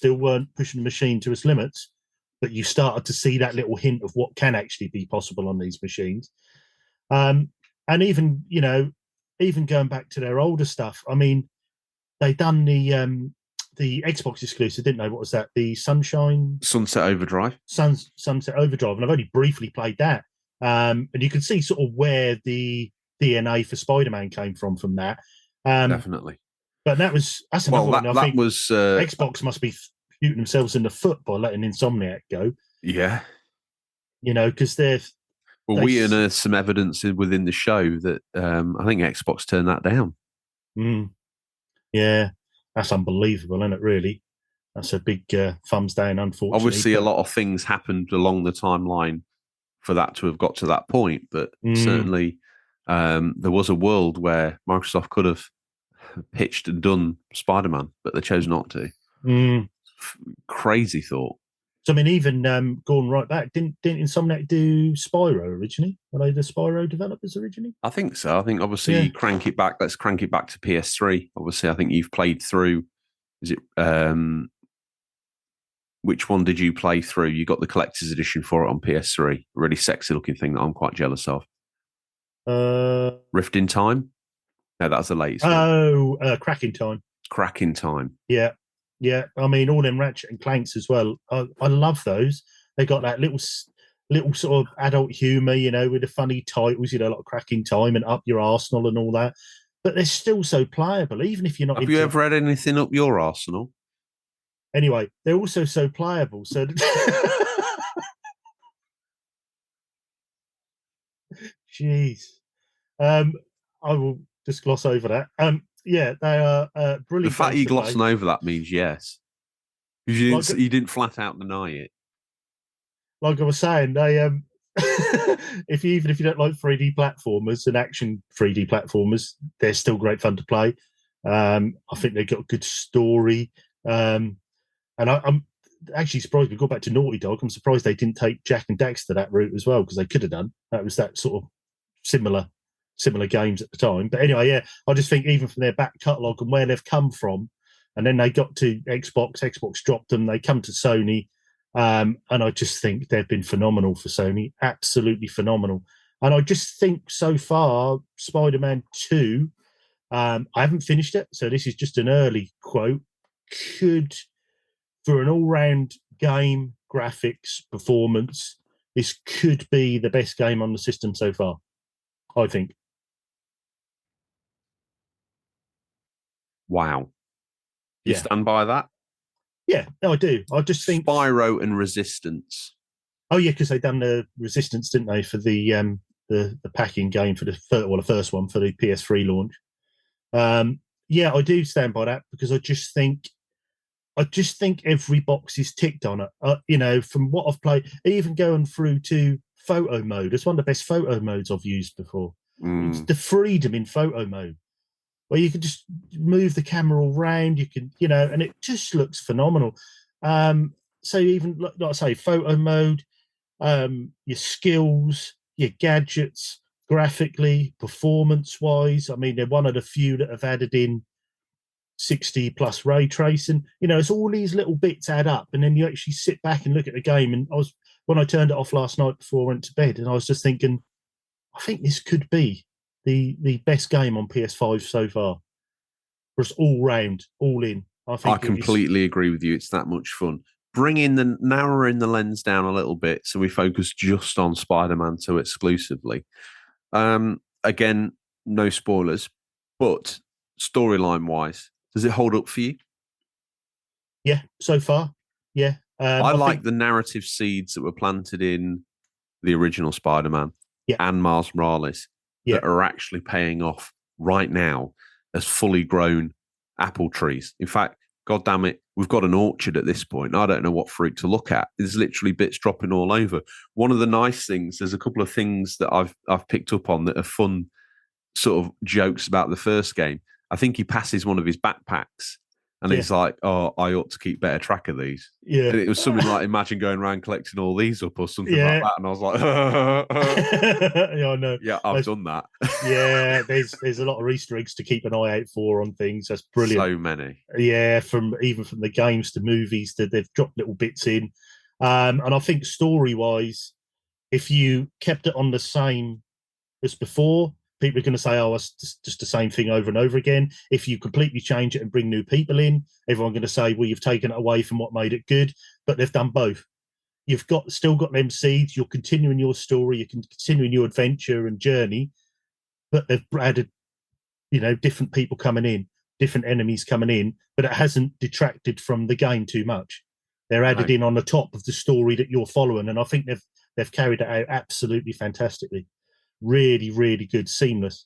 Speaker 2: weren't pushing the machine to its limits, but you started to see that little hint of what can actually be possible on these machines. And even, you know, even going back to their older stuff, I mean, they done the Xbox exclusive, didn't they? What was that? The
Speaker 1: Sunset Overdrive.
Speaker 2: Sunset Overdrive, and I've only briefly played that. And you can see sort of where the DNA for Spider-Man came from that.
Speaker 1: Definitely.
Speaker 2: But that's another one. I think
Speaker 1: was
Speaker 2: Xbox must be shooting themselves in the foot by letting Insomniac go.
Speaker 1: Yeah.
Speaker 2: You know, because
Speaker 1: we unearthed some evidence within the show that I think Xbox turned that down.
Speaker 2: Yeah, that's unbelievable, isn't it, really? That's a big thumbs down, unfortunately.
Speaker 1: Obviously, a lot of things happened along the timeline for that to have got to that point, but certainly there was a world where Microsoft could have pitched and done Spider-Man, but they chose not to. Crazy thought.
Speaker 2: So, I mean, even going right back, didn't Insomniac do Spyro originally? Were they the Spyro developers originally?
Speaker 1: I think so. I think obviously crank it back. Let's crank it back to PS3. Obviously, I think you've played through. Is it? Which one did you play through? You got the collector's edition for it on PS3. A really sexy looking thing that I'm quite jealous of. Rift in Time. No, that's the latest.
Speaker 2: Cracking Time.
Speaker 1: Cracking Time.
Speaker 2: Yeah. I mean, all them Ratchet and Clanks as well. I love those. They got that little sort of adult humour, you know, with the funny titles, you know, like Cracking Time and Up Your Arsenal and all that. But they're still so playable, even if you're not.
Speaker 1: Have you ever had anything up your arsenal?
Speaker 2: Anyway, they're also so playable. So, jeez, I will just gloss over that. Yeah, they are brilliant.
Speaker 1: The fact you're glossing over that means yes. You didn't flat out deny it.
Speaker 2: Like I was saying, they even if you don't like 3D platformers and action 3D platformers, they're still great fun to play. I think they've got a good story. And I'm actually surprised we got back to Naughty Dog. I'm surprised they didn't take Jack and Daxter that route as well, because they could have done. That was that sort of similar games at the time. But anyway, yeah, I just think even from their back catalogue and where they've come from, and then they got to Xbox dropped them, they come to Sony, and I just think they've been phenomenal for Sony, absolutely phenomenal. And I just think so far, Spider-Man 2, I haven't finished it, so this is just an early quote, could, for an all-round game, graphics, performance, this could be the best game on the system so far, I think.
Speaker 1: Wow. You stand by that?
Speaker 2: Yeah, no, I do. I just think
Speaker 1: Spyro and Resistance.
Speaker 2: Oh yeah, because they done the Resistance, didn't they, for the packing game for the first one for the PS3 launch. Yeah, I do stand by that, because I just think every box is ticked on it. You know, from what I've played, even going through to photo mode, it's one of the best photo modes I've used before. It's the freedom in photo mode, where you can just move the camera all around, you can, you know, and it just looks phenomenal. So even, like I say, photo mode, your skills, your gadgets, graphically, performance-wise, I mean, they're one of the few that have added in 60 plus ray tracing. You know, it's all these little bits add up, and then you actually sit back and look at the game. And when I turned it off last night before I went to bed, and I was just thinking, I think this could be the best game on PS5 so far. For us all round, all in. I completely
Speaker 1: agree with you. It's that much fun. narrowing the lens down a little bit, so we focus just on Spider-Man 2 exclusively. Again, no spoilers, but storyline-wise, does it hold up for you?
Speaker 2: Yeah, so far, yeah.
Speaker 1: I like the narrative seeds that were planted in the original Spider-Man and Miles Morales that are actually paying off right now as fully grown apple trees. In fact, God damn it, we've got an orchard at this point. I don't know what fruit to look at. There's literally bits dropping all over. One of the nice things, there's a couple of things that I've picked up on that are fun sort of jokes about the first game. I think he passes one of his backpacks and he's like, oh, I ought to keep better track of these.
Speaker 2: Yeah.
Speaker 1: And it was something like, imagine going around collecting all these up or something like that. And I was like,
Speaker 2: yeah, I know.
Speaker 1: Yeah, I've done that.
Speaker 2: Yeah, there's a lot of Easter eggs to keep an eye out for on things. That's brilliant.
Speaker 1: So many.
Speaker 2: Yeah, even from the games to movies, that they've dropped little bits in. And I think story-wise, if you kept it on the same as before, people are going to say, oh, it's just the same thing over and over again. If you completely change it and bring new people in, everyone's going to say, well, you've taken it away from what made it good. But they've done both. You've still got them seeds. You're continuing your story. You're continuing your adventure and journey. But they've added, different people coming in, different enemies coming in. But it hasn't detracted from the game too much. They're added in on the top of the story that you're following. And I think they've carried it out absolutely fantastically. Really, really good, seamless.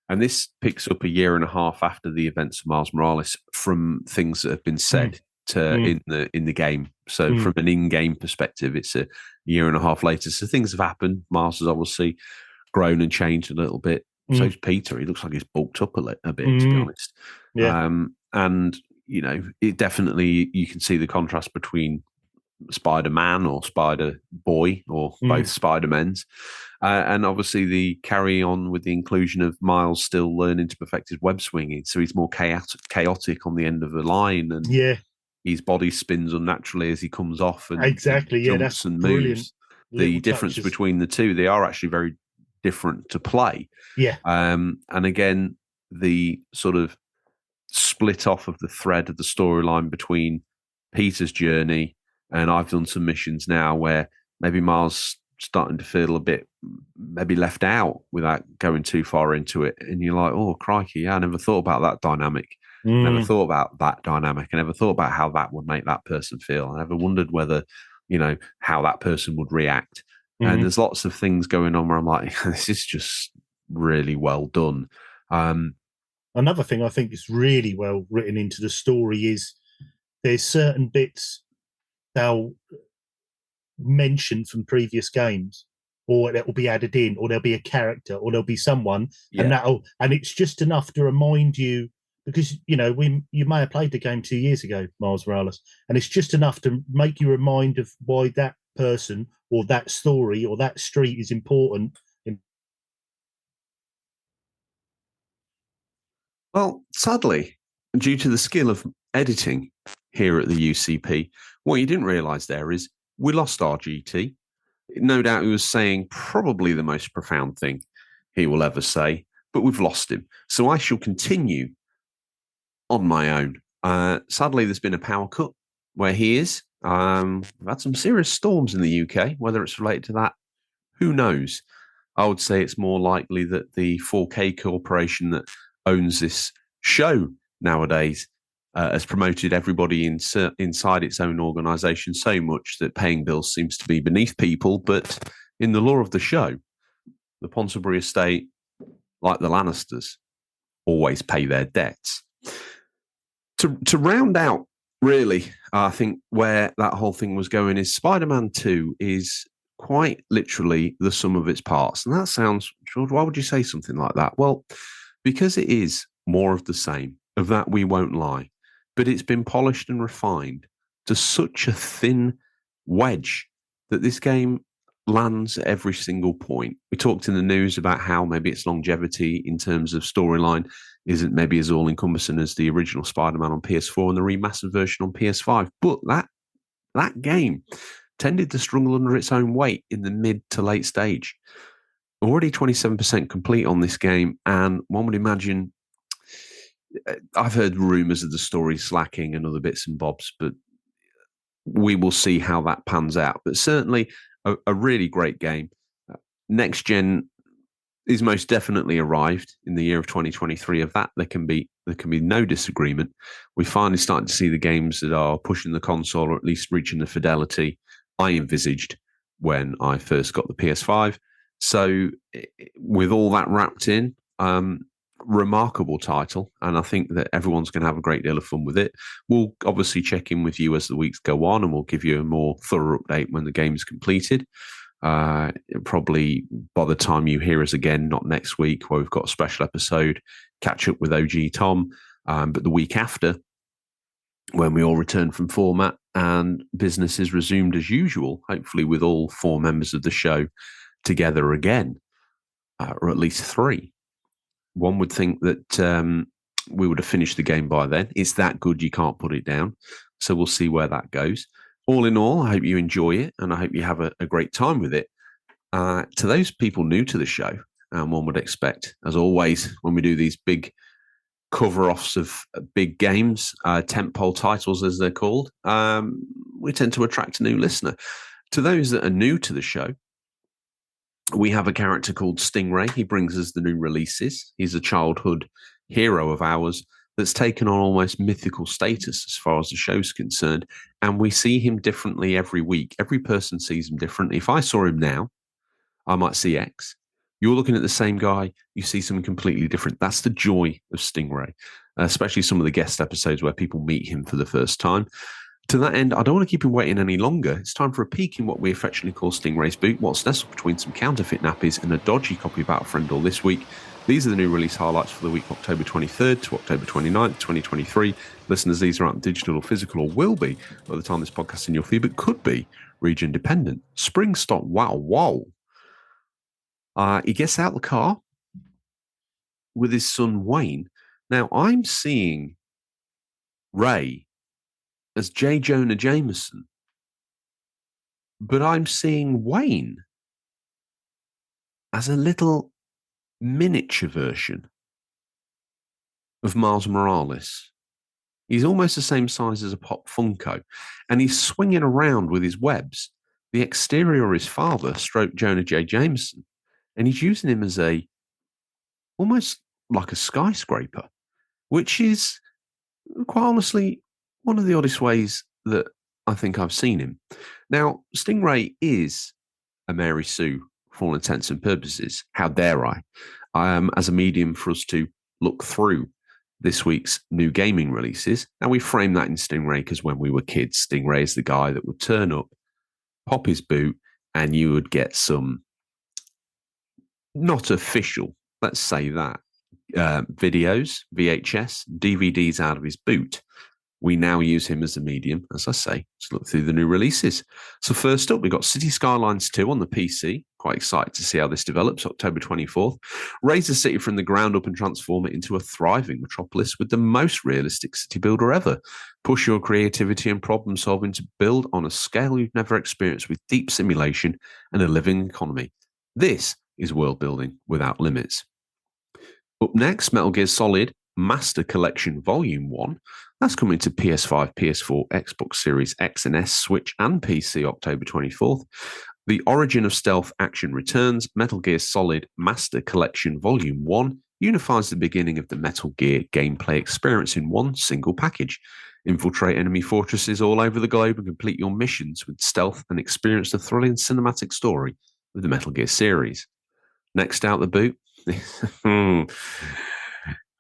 Speaker 1: And this picks up a year and a half after the events of Miles Morales from things that have been said in the game. So from an in-game perspective, it's a year and a half later. So things have happened. Miles has obviously grown and changed a little bit. So's Peter. He looks like he's bulked up a bit, to be honest.
Speaker 2: Yeah.
Speaker 1: And it definitely, you can see the contrast between Spider-Man or Spider-Boy or both Spider-Mens. And obviously the carry on with the inclusion of Miles still learning to perfect his web swinging. So he's more chaotic on the end of the line. And his body spins unnaturally as he comes off and jumps
Speaker 2: that's
Speaker 1: and
Speaker 2: brilliant.
Speaker 1: moves. The difference between the two, they are actually very different to play.
Speaker 2: Yeah.
Speaker 1: And again, the sort of split off of the thread of the storyline between Peter's journey, and I've done some missions now where maybe Miles starting to feel a bit maybe left out without going too far into it. And you're like, oh, crikey, yeah, I never thought about that dynamic. Never thought about that dynamic. I never thought about how that would make that person feel. I never wondered whether, how that person would react. And there's lots of things going on where I'm like, this is just really well done.
Speaker 2: Another thing I think is really well written into the story is there's certain bits they'll mention from previous games, or that will be added in, or there'll be a character, or there'll be someone, and it's just enough to remind you, because you may have played the game 2 years ago, Miles Morales, and it's just enough to make you remind of why that person or that story or that street is important.
Speaker 1: Well, sadly, due to the skill of editing here at the UCP, what you didn't realise there is we lost RGT. No doubt he was saying probably the most profound thing he will ever say, but we've lost him. So I shall continue on my own. Sadly, there's been a power cut where he is. We've had some serious storms in the UK. Whether it's related to that, who knows? I would say it's more likely that the 4K corporation that owns this show nowadays has promoted everybody inside its own organisation so much that paying bills seems to be beneath people. But in the lore of the show, the Ponsonbury estate, like the Lannisters, always pay their debts. To round out, really, I think where that whole thing was going is Spider-Man 2 is quite literally the sum of its parts. And that sounds, George, why would you say something like that? Well, because it is more of the same, of that we won't lie. But it's been polished and refined to such a thin wedge that this game lands at every single point. We talked in the news about how maybe its longevity in terms of storyline isn't maybe as all-encompassing as the original Spider-Man on PS4 and the remastered version on PS5. But that game tended to struggle under its own weight in the mid to late stage. Already 27% complete on this game, and one would imagine, I've heard rumours of the story slacking and other bits and bobs, but we will see how that pans out. But certainly a really great game. Next Gen is most definitely arrived in the year of 2023. Of that, there can be no disagreement. We finally started to see the games that are pushing the console, or at least reaching the fidelity I envisaged when I first got the PS5. So with all that wrapped in, remarkable title, and I think that everyone's going to have a great deal of fun with it. We'll obviously check in with you as the weeks go on, and we'll give you a more thorough update when the game is completed. Probably by the time you hear us again, not next week where we've got a special episode, catch up with OG Tom, but the week after, when we all return from format and business is resumed as usual, hopefully with all 4 members of the show together again, or at least 3. One would think that we would have finished the game by then. It's that good, you can't put it down. So we'll see where that goes. All in all, I hope you enjoy it, and I hope you have a great time with it. To those people new to the show, one would expect, as always, when we do these big cover-offs of big games, tentpole titles as they're called, we tend to attract a new listener. To those that are new to the show, we have a character called Stingray. He brings us the new releases. He's a childhood hero of ours that's taken on almost mythical status as far as the show's concerned. And we see him differently every week. Every person sees him differently. If I saw him now, I might see X. You're looking at the same guy, you see something completely different. That's the joy of Stingray, especially some of the guest episodes where people meet him for the first time. To that end, I don't want to keep him waiting any longer. It's time for a peek in what we affectionately call Stingray's boot, what's nestled between some counterfeit nappies and a dodgy copy of Battlefriend all this week. These are the new release highlights for the week October 23rd to October 29th, 2023. Listeners, these are out digital or physical, or will be by the time this podcast is in your feed, but could be region dependent. Spring stock, wow. He gets out the car with his son Wayne. Now, I'm seeing Ray as J. Jonah Jameson, but I'm seeing Wayne as a little miniature version of Miles Morales. He's almost the same size as a Pop Funko, and he's swinging around with his webs. The exterior is father, stroke Jonah J. Jameson, and he's using him as almost like a skyscraper, which is quite honestly one of the oddest ways that I think I've seen him. Now, Stingray is a Mary Sue for all intents and purposes. How dare I? As a medium for us to look through this week's new gaming releases. Now, we frame that in Stingray because when we were kids, Stingray is the guy that would turn up, pop his boot, and you would get some not official, let's say that, videos, VHS, DVDs out of his boot. We now use him as a medium, as I say, to look through the new releases. So first up, we've got City Skylines 2 on the PC. Quite excited to see how this develops, October 24th. Raise the city from the ground up and transform it into a thriving metropolis with the most realistic city builder ever. Push your creativity and problem solving to build on a scale you've never experienced with deep simulation and a living economy. This is world building without limits. Up next, Metal Gear Solid Master Collection Volume 1. That's coming to PS5, PS4, Xbox Series X and S, Switch and PC October 24th. The Origin of Stealth Action returns. Metal Gear Solid Master Collection Volume 1 unifies the beginning of the Metal Gear gameplay experience in one single package. Infiltrate enemy fortresses all over the globe and complete your missions with stealth and experience the thrilling cinematic story of the Metal Gear series. Next out the boot.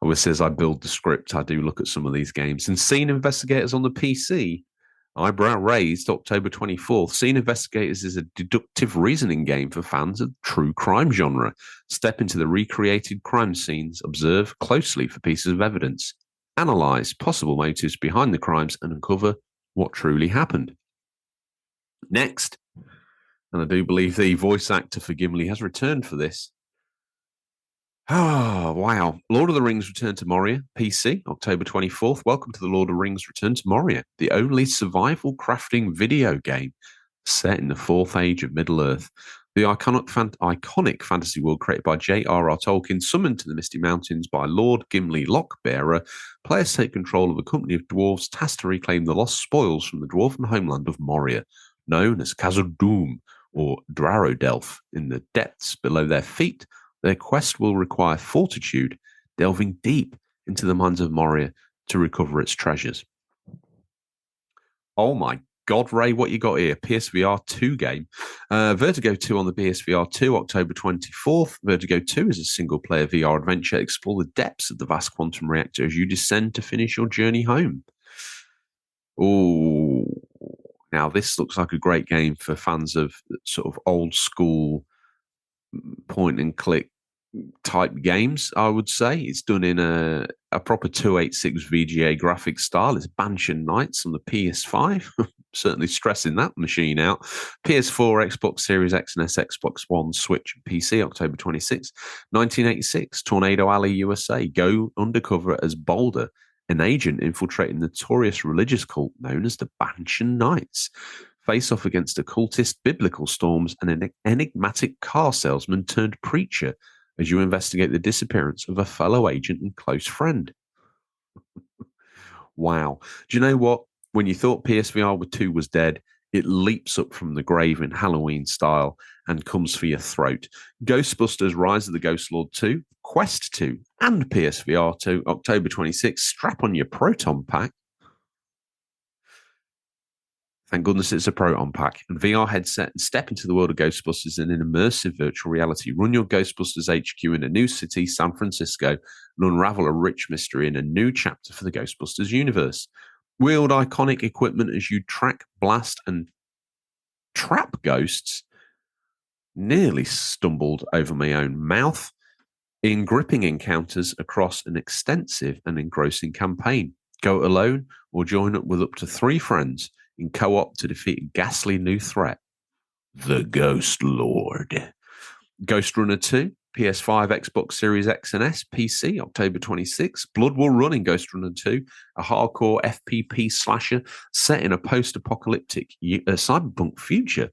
Speaker 1: Always says I build the script. I do look at some of these games. And Scene Investigators on the PC, eyebrow raised, October 24th. Scene Investigators is a deductive reasoning game for fans of the true crime genre. Step into the recreated crime scenes, observe closely for pieces of evidence, analyze possible motives behind the crimes, and uncover what truly happened. Next, and I do believe the voice actor for Gimli has returned for this. Oh, wow. Lord of the Rings Return to Moria, PC, October 24th. Welcome to the Lord of the Rings Return to Moria, the only survival crafting video game set in the fourth age of Middle-earth. The iconic fantasy world created by J.R.R. Tolkien, summoned to the Misty Mountains by Lord Gimli Lockbearer, players take control of a company of dwarves tasked to reclaim the lost spoils from the dwarven homeland of Moria, known as Khazad-dûm or Drarodelf. In the depths below their feet, their quest will require fortitude, delving deep into the mines of Moria to recover its treasures. Oh my God, Ray, what you got here? PSVR 2 game. Vertigo 2 on the PSVR 2, October 24th. Vertigo 2 is a single-player VR adventure. Explore the depths of the vast quantum reactor as you descend to finish your journey home. Oh, now this looks like a great game for fans of sort of old-school point-and-click type games, I would say. It's done in a proper 286 VGA graphics style. It's Banshee Knights on the PS5. Certainly stressing that machine out. PS4, Xbox Series X and S, Xbox One, Switch, and PC, October 26. 1986, Tornado Alley, USA. Go undercover as Boulder, an agent infiltrating the notorious religious cult known as the Banshee Knights. Face off against occultist biblical storms and an enigmatic car salesman turned preacher as you investigate the disappearance of a fellow agent and close friend. Wow. Do you know what? When you thought PSVR 2 was dead, it leaps up from the grave in Halloween style and comes for your throat. Ghostbusters Rise of the Ghost Lord 2, Quest 2, and PSVR 2, October 26. Strap on your Proton Pack. Thank goodness it's a Proton Pack and VR headset and step into the world of Ghostbusters in an immersive virtual reality. Run your Ghostbusters HQ in a new city, San Francisco, and unravel a rich mystery in a new chapter for the Ghostbusters universe. Wield iconic equipment as you track, blast, and trap ghosts. Nearly stumbled over my own mouth in gripping encounters across an extensive and engrossing campaign. Go it alone or join up with up to 3 friends in co-op to defeat a ghastly new threat, the Ghost Lord. Ghost Runner 2, PS5, Xbox Series X and S, PC, October 26. Blood Will Run in Ghost Runner 2, a hardcore FPP slasher set in a post-apocalyptic cyberpunk future.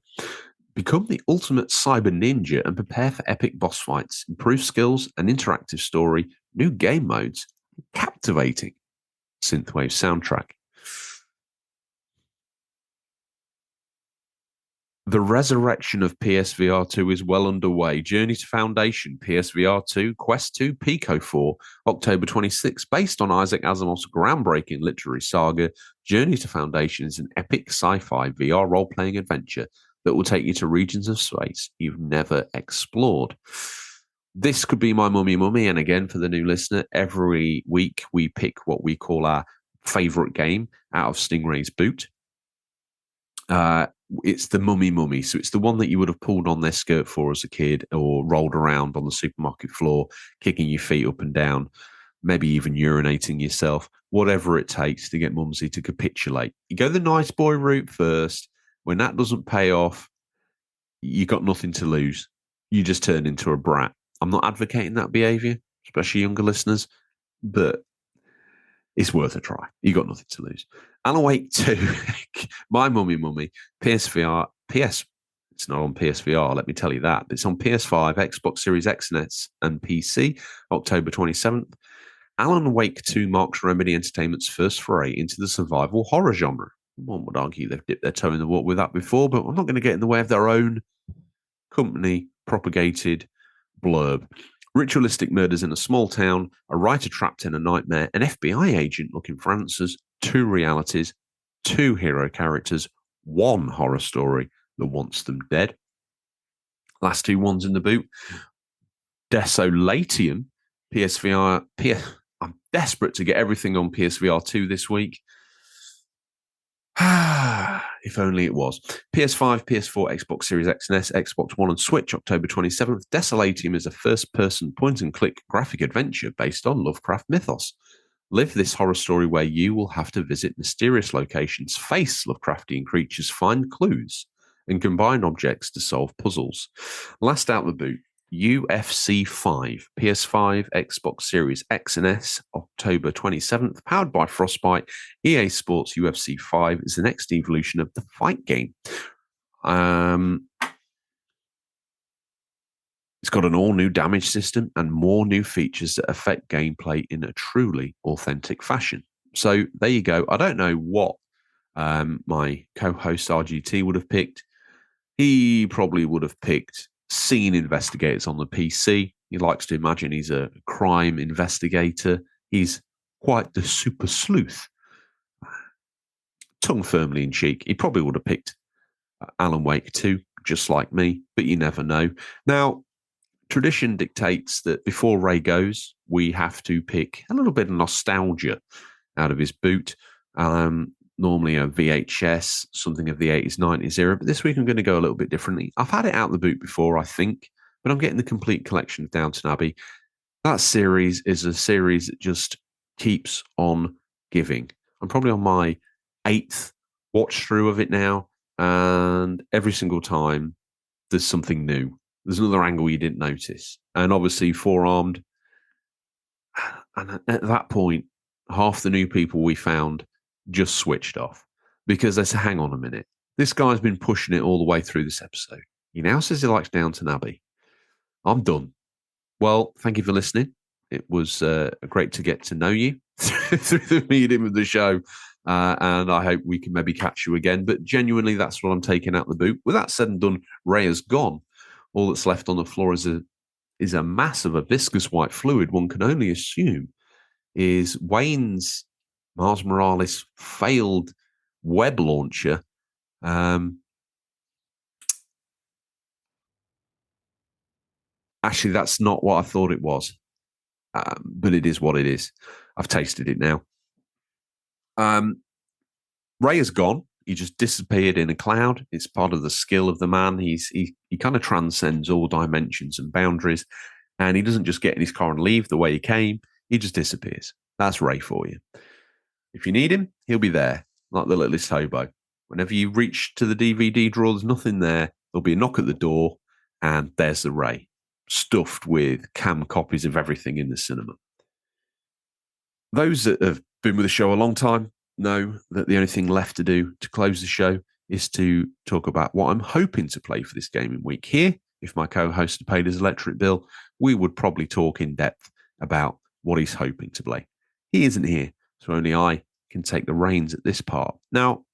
Speaker 1: Become the ultimate cyber ninja and prepare for epic boss fights, improved skills, an interactive story, new game modes, captivating synthwave soundtrack. The resurrection of PSVR 2 is well underway. Journey to Foundation, PSVR 2, Quest 2, Pico 4, October 26. Based on Isaac Asimov's groundbreaking literary saga, Journey to Foundation is an epic sci-fi VR role-playing adventure that will take you to regions of space you've never explored. This could be my mummy, and again, for the new listener, every week we pick what we call our favourite game out of Stingray's boot. It's the mummy. So it's the one that you would have pulled on their skirt for as a kid or rolled around on the supermarket floor, kicking your feet up and down, maybe even urinating yourself, whatever it takes to get mumsy to capitulate. You go the nice boy route first. When that doesn't pay off, you got nothing to lose. You just turn into a brat. I'm not advocating that behavior, especially younger listeners, but it's worth a try. You got nothing to lose. Alan Wake 2, my mummy, PSVR, it's not on PSVR, let me tell you that, but it's on PS5, Xbox Series X and S, and PC, October 27th. Alan Wake 2 marks Remedy Entertainment's first foray into the survival horror genre. One would argue they've dipped their toe in the water with that before, but I'm not going to get in the way of their own company-propagated blurb. Ritualistic murders in a small town, a writer trapped in a nightmare, an FBI agent looking for answers, 2 realities, 2 hero characters, 1 horror story that wants them dead. Last 2 ones in the boot. Desolatium, PSVR. I'm desperate to get everything on PSVR 2 this week. If only it was. PS5, PS4, Xbox Series X and S, Xbox One and Switch, October 27th. Desolatium is a first-person point-and-click graphic adventure based on Lovecraft mythos. Live this horror story where you will have to visit mysterious locations, face Lovecraftian creatures, find clues, and combine objects to solve puzzles. Last out the boot, UFC 5, PS5, Xbox Series X and S, October 27th, powered by Frostbite. EA Sports UFC 5 is the next evolution of the fight game. got an all-new damage system and more new features that affect gameplay in a truly authentic fashion. So there you go. I don't know what my co-host RGT would have picked. He probably would have picked Scene Investigators on the PC. He likes to imagine he's a crime investigator. He's quite the super sleuth. Tongue firmly in cheek. He probably would have picked Alan Wake 2, just like me, but you never know. Now, tradition dictates that before Ray goes, we have to pick a little bit of nostalgia out of his boot. Normally a VHS, something of the 80s, 90s era, but this week I'm going to go a little bit differently. I've had it out the boot before, I think, but I'm getting the complete collection of Downton Abbey. That series is a series that just keeps on giving. I'm probably on my 8th watch through of it now, and every single time there's something new. There's another angle you didn't notice. And obviously Four-Armed. And at that point, half the new people we found just switched off because they said, hang on a minute. This guy's been pushing it all the way through this episode. He now says he likes Downton Abbey. I'm done. Well, thank you for listening. It was great to get to know you through the medium of the show. And I hope we can maybe catch you again. But genuinely, that's what I'm taking out the boot. With that said and done, Ray has gone. All that's left on the floor is a mass of a viscous white fluid. One can only assume is Wayne's Miles Morales failed web launcher. Actually, that's not what I thought it was. But it is what it is. I've tasted it now. Ray has gone. He just disappeared in a cloud. It's part of the skill of the man. He kind of transcends all dimensions and boundaries. And he doesn't just get in his car and leave the way he came. He just disappears. That's Ray for you. If you need him, he'll be there, like the littlest hobo. Whenever you reach to the DVD drawer, there's nothing there. There'll be a knock at the door, and there's the Ray, stuffed with cam copies of everything in the cinema. Those that have been with the show a long time know that the only thing left to do to close the show is to talk about what I'm hoping to play for this gaming week. Here, if my co-host had paid his electric bill, we would probably talk in depth about what he's hoping to play. He isn't here, so only I can take the reins at this part. Now,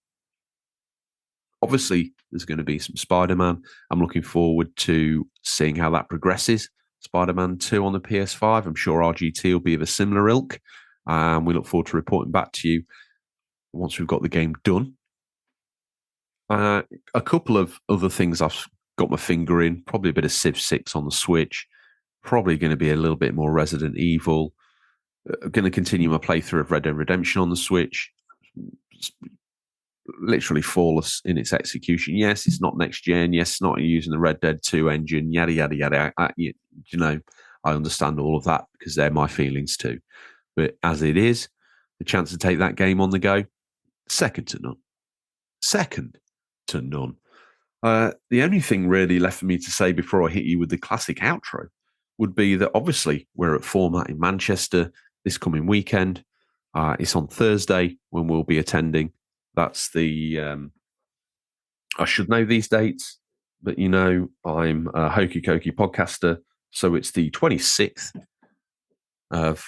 Speaker 1: obviously, there's going to be some Spider-Man. I'm looking forward to seeing how that progresses. Spider-Man 2 on the PS5. I'm sure RGT will be of a similar ilk. We look forward to reporting back to you once we've got the game done. A couple of other things I've got my finger in. Probably a bit of Civ 6 on the Switch. Probably going to be a little bit more Resident Evil. Going to continue my playthrough of Red Dead Redemption on the Switch. It's literally flawless in its execution. Yes, it's not next gen. Yes, it's not using the Red Dead 2 engine. Yada yada yada. I understand all of that because they're my feelings too. But as it is, the chance to take that game on the go, second to none. Second to none. The only thing really left for me to say before I hit you with the classic outro would be that obviously we're at Format in Manchester this coming weekend. It's on Thursday when we'll be attending. That's the... I should know these dates, but I'm a Hokey Cokey podcaster, so it's the 26th of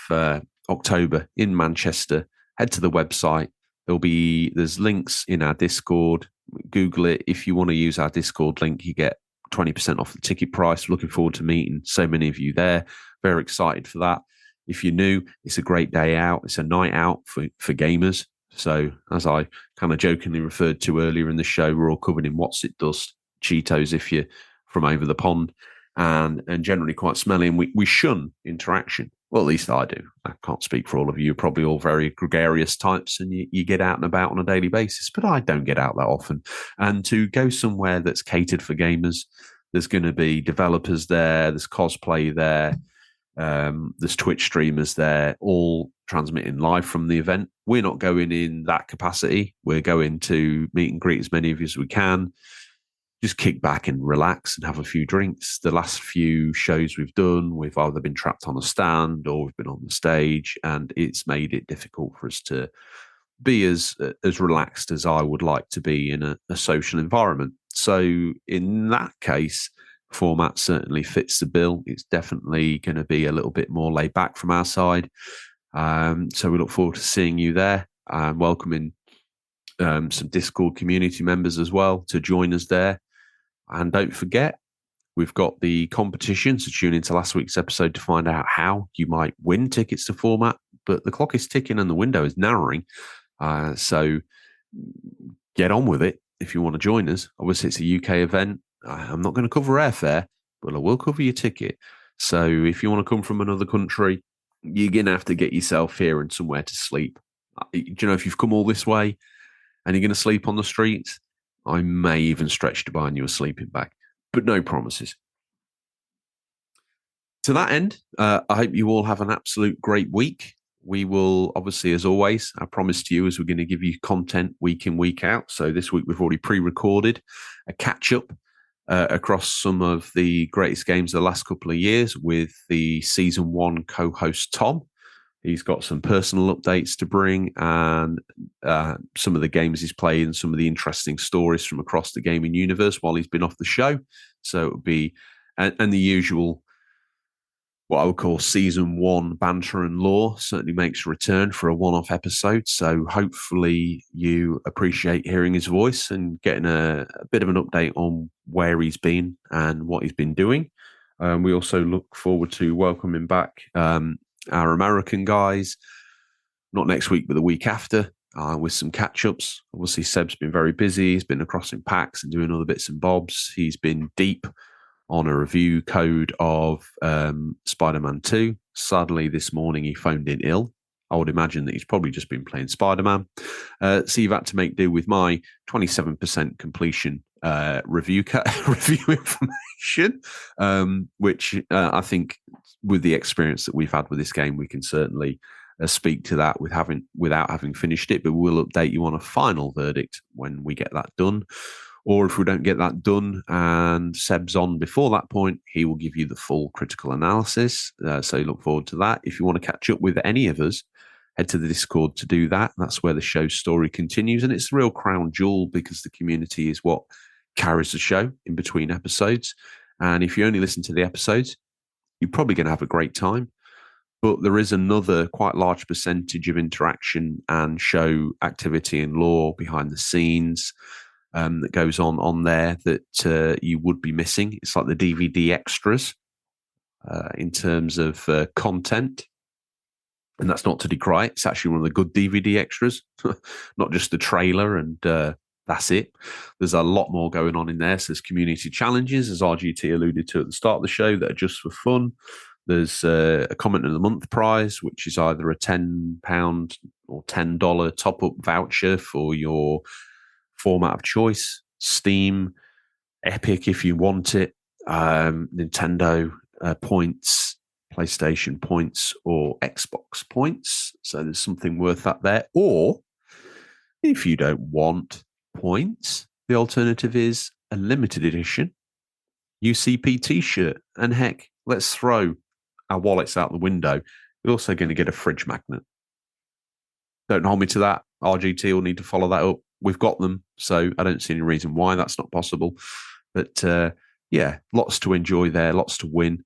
Speaker 1: October in Manchester. Head to the website. There's links in our Discord. Google it. If you want to use our Discord link, you get 20% off the ticket price. Looking forward to meeting so many of you there. Very excited for that. If you're new, it's a great day out. It's a night out for gamers. So as I kind of jokingly referred to earlier in the show, we're all covered in what's it dust, Cheetos if you're from over the pond, and generally quite smelly. And we shun interaction. Well, at least I do. I can't speak for all of you. You're probably all very gregarious types and you get out and about on a daily basis, but I don't get out that often. And to go somewhere that's catered for gamers, there's going to be developers there, there's cosplay there, there's Twitch streamers there, all transmitting live from the event. We're not going in that capacity. We're going to meet and greet as many of you as we can. Just kick back and relax and have a few drinks. The last few shows we've done, we've either been trapped on a stand or we've been on the stage, and it's made it difficult for us to be as relaxed as I would like to be in a social environment. So in that case, format certainly fits the bill. It's definitely going to be a little bit more laid back from our side. So we look forward to seeing you there and welcoming some Discord community members as well to join us there. And don't forget, we've got the competition, so tune into last week's episode to find out how you might win tickets to format. But the clock is ticking and the window is narrowing. So get on with it if you want to join us. Obviously, it's a UK event. I'm not going to cover airfare, but I will cover your ticket. So if you want to come from another country, you're going to have to get yourself here and somewhere to sleep. Do you know, if you've come all this way and you're going to sleep on the streets, I may even stretch to buying you a sleeping bag, but no promises. To that end, I hope you all have an absolute great week. We will, obviously, as always, I promise to you is we're going to give you content week in, week out. So this week we've already pre-recorded a catch-up across some of the greatest games of the last couple of years with the Season 1 co-host Tom. He's got some personal updates to bring and some of the games he's played and some of the interesting stories from across the gaming universe while he's been off the show. So it would be, and the usual, what I would call Season 1 banter and lore certainly makes a return for a one-off episode. So hopefully you appreciate hearing his voice and getting a bit of an update on where he's been and what he's been doing. We also look forward to welcoming back our American guys, not next week, but the week after, with some catch-ups. Obviously, Seb's been very busy. He's been across in packs and doing other bits and bobs. He's been deep on a review code of Spider-Man 2. Sadly, this morning he phoned in ill. I would imagine that he's probably just been playing Spider-Man. So you've had to make do with my 27% completion review information, which I think with the experience that we've had with this game, we can certainly speak to that without having finished it, but we'll update you on a final verdict when we get that done. Or if we don't get that done and Seb's on before that point, he will give you the full critical analysis. So look forward to that. If you want to catch up with any of us, head to the Discord to do that. That's where the show's story continues. And it's a real crown jewel because the community is what carries the show in between episodes. And if you only listen to the episodes, you're probably going to have a great time. But there is another quite large percentage of interaction and show activity and lore behind the scenes that goes on there that you would be missing. It's like the DVD extras in terms of content. And that's not to decry it. It's actually one of the good DVD extras, not just the trailer and that's it. There's a lot more going on in there. So there's community challenges, as RGT alluded to at the start of the show, that are just for fun. There's a comment of the month prize, which is either a £10 or $10 top-up voucher for your format of choice, Steam, Epic if you want it, Nintendo points, PlayStation points, or Xbox points. So there's something worth that there. Or if you don't want points, the alternative is a limited edition UCP t-shirt. And heck, let's throw our wallets out the window. We're also going to get a fridge magnet. Don't hold me to that. RGT will need to follow that up. We've got them, so I don't see any reason why that's not possible. But yeah, lots to enjoy there, lots to win,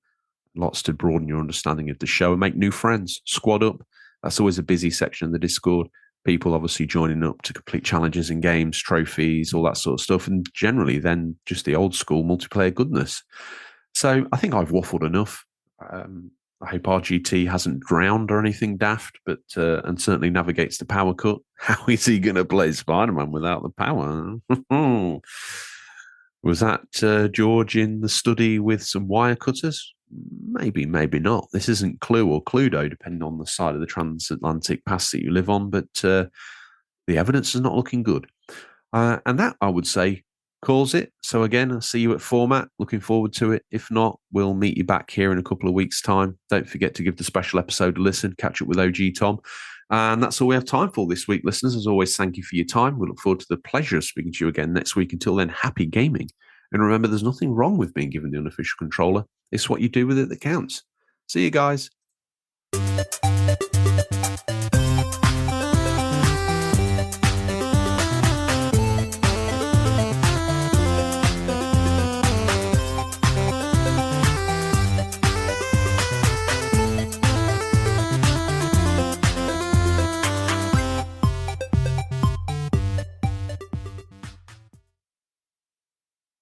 Speaker 1: lots to broaden your understanding of the show and make new friends. Squad up. That's always a busy section of the Discord. People obviously joining up to complete challenges in games, trophies, all that sort of stuff. And generally then just the old school multiplayer goodness. So I think I've waffled enough. I hope RGT hasn't drowned or anything daft, but and certainly navigates the power cut. How is he going to play Spider-Man without the power? Was that George in the study with some wire cutters? Maybe, maybe not. This isn't Clue or Cluedo, depending on the side of the transatlantic pass that you live on, but the evidence is not looking good. And that, I would say, calls it. So again, I'll see you at Format. Looking forward to it. If not, we'll meet you back here in a couple of weeks' time. Don't forget to give the special episode a listen, catch up with OG Tom. And that's all we have time for this week, listeners. As always, thank you for your time. We look forward to the pleasure of speaking to you again next week. Until then, happy gaming. And remember, there's nothing wrong with being given the unofficial controller. It's what you do with it that counts. See you guys.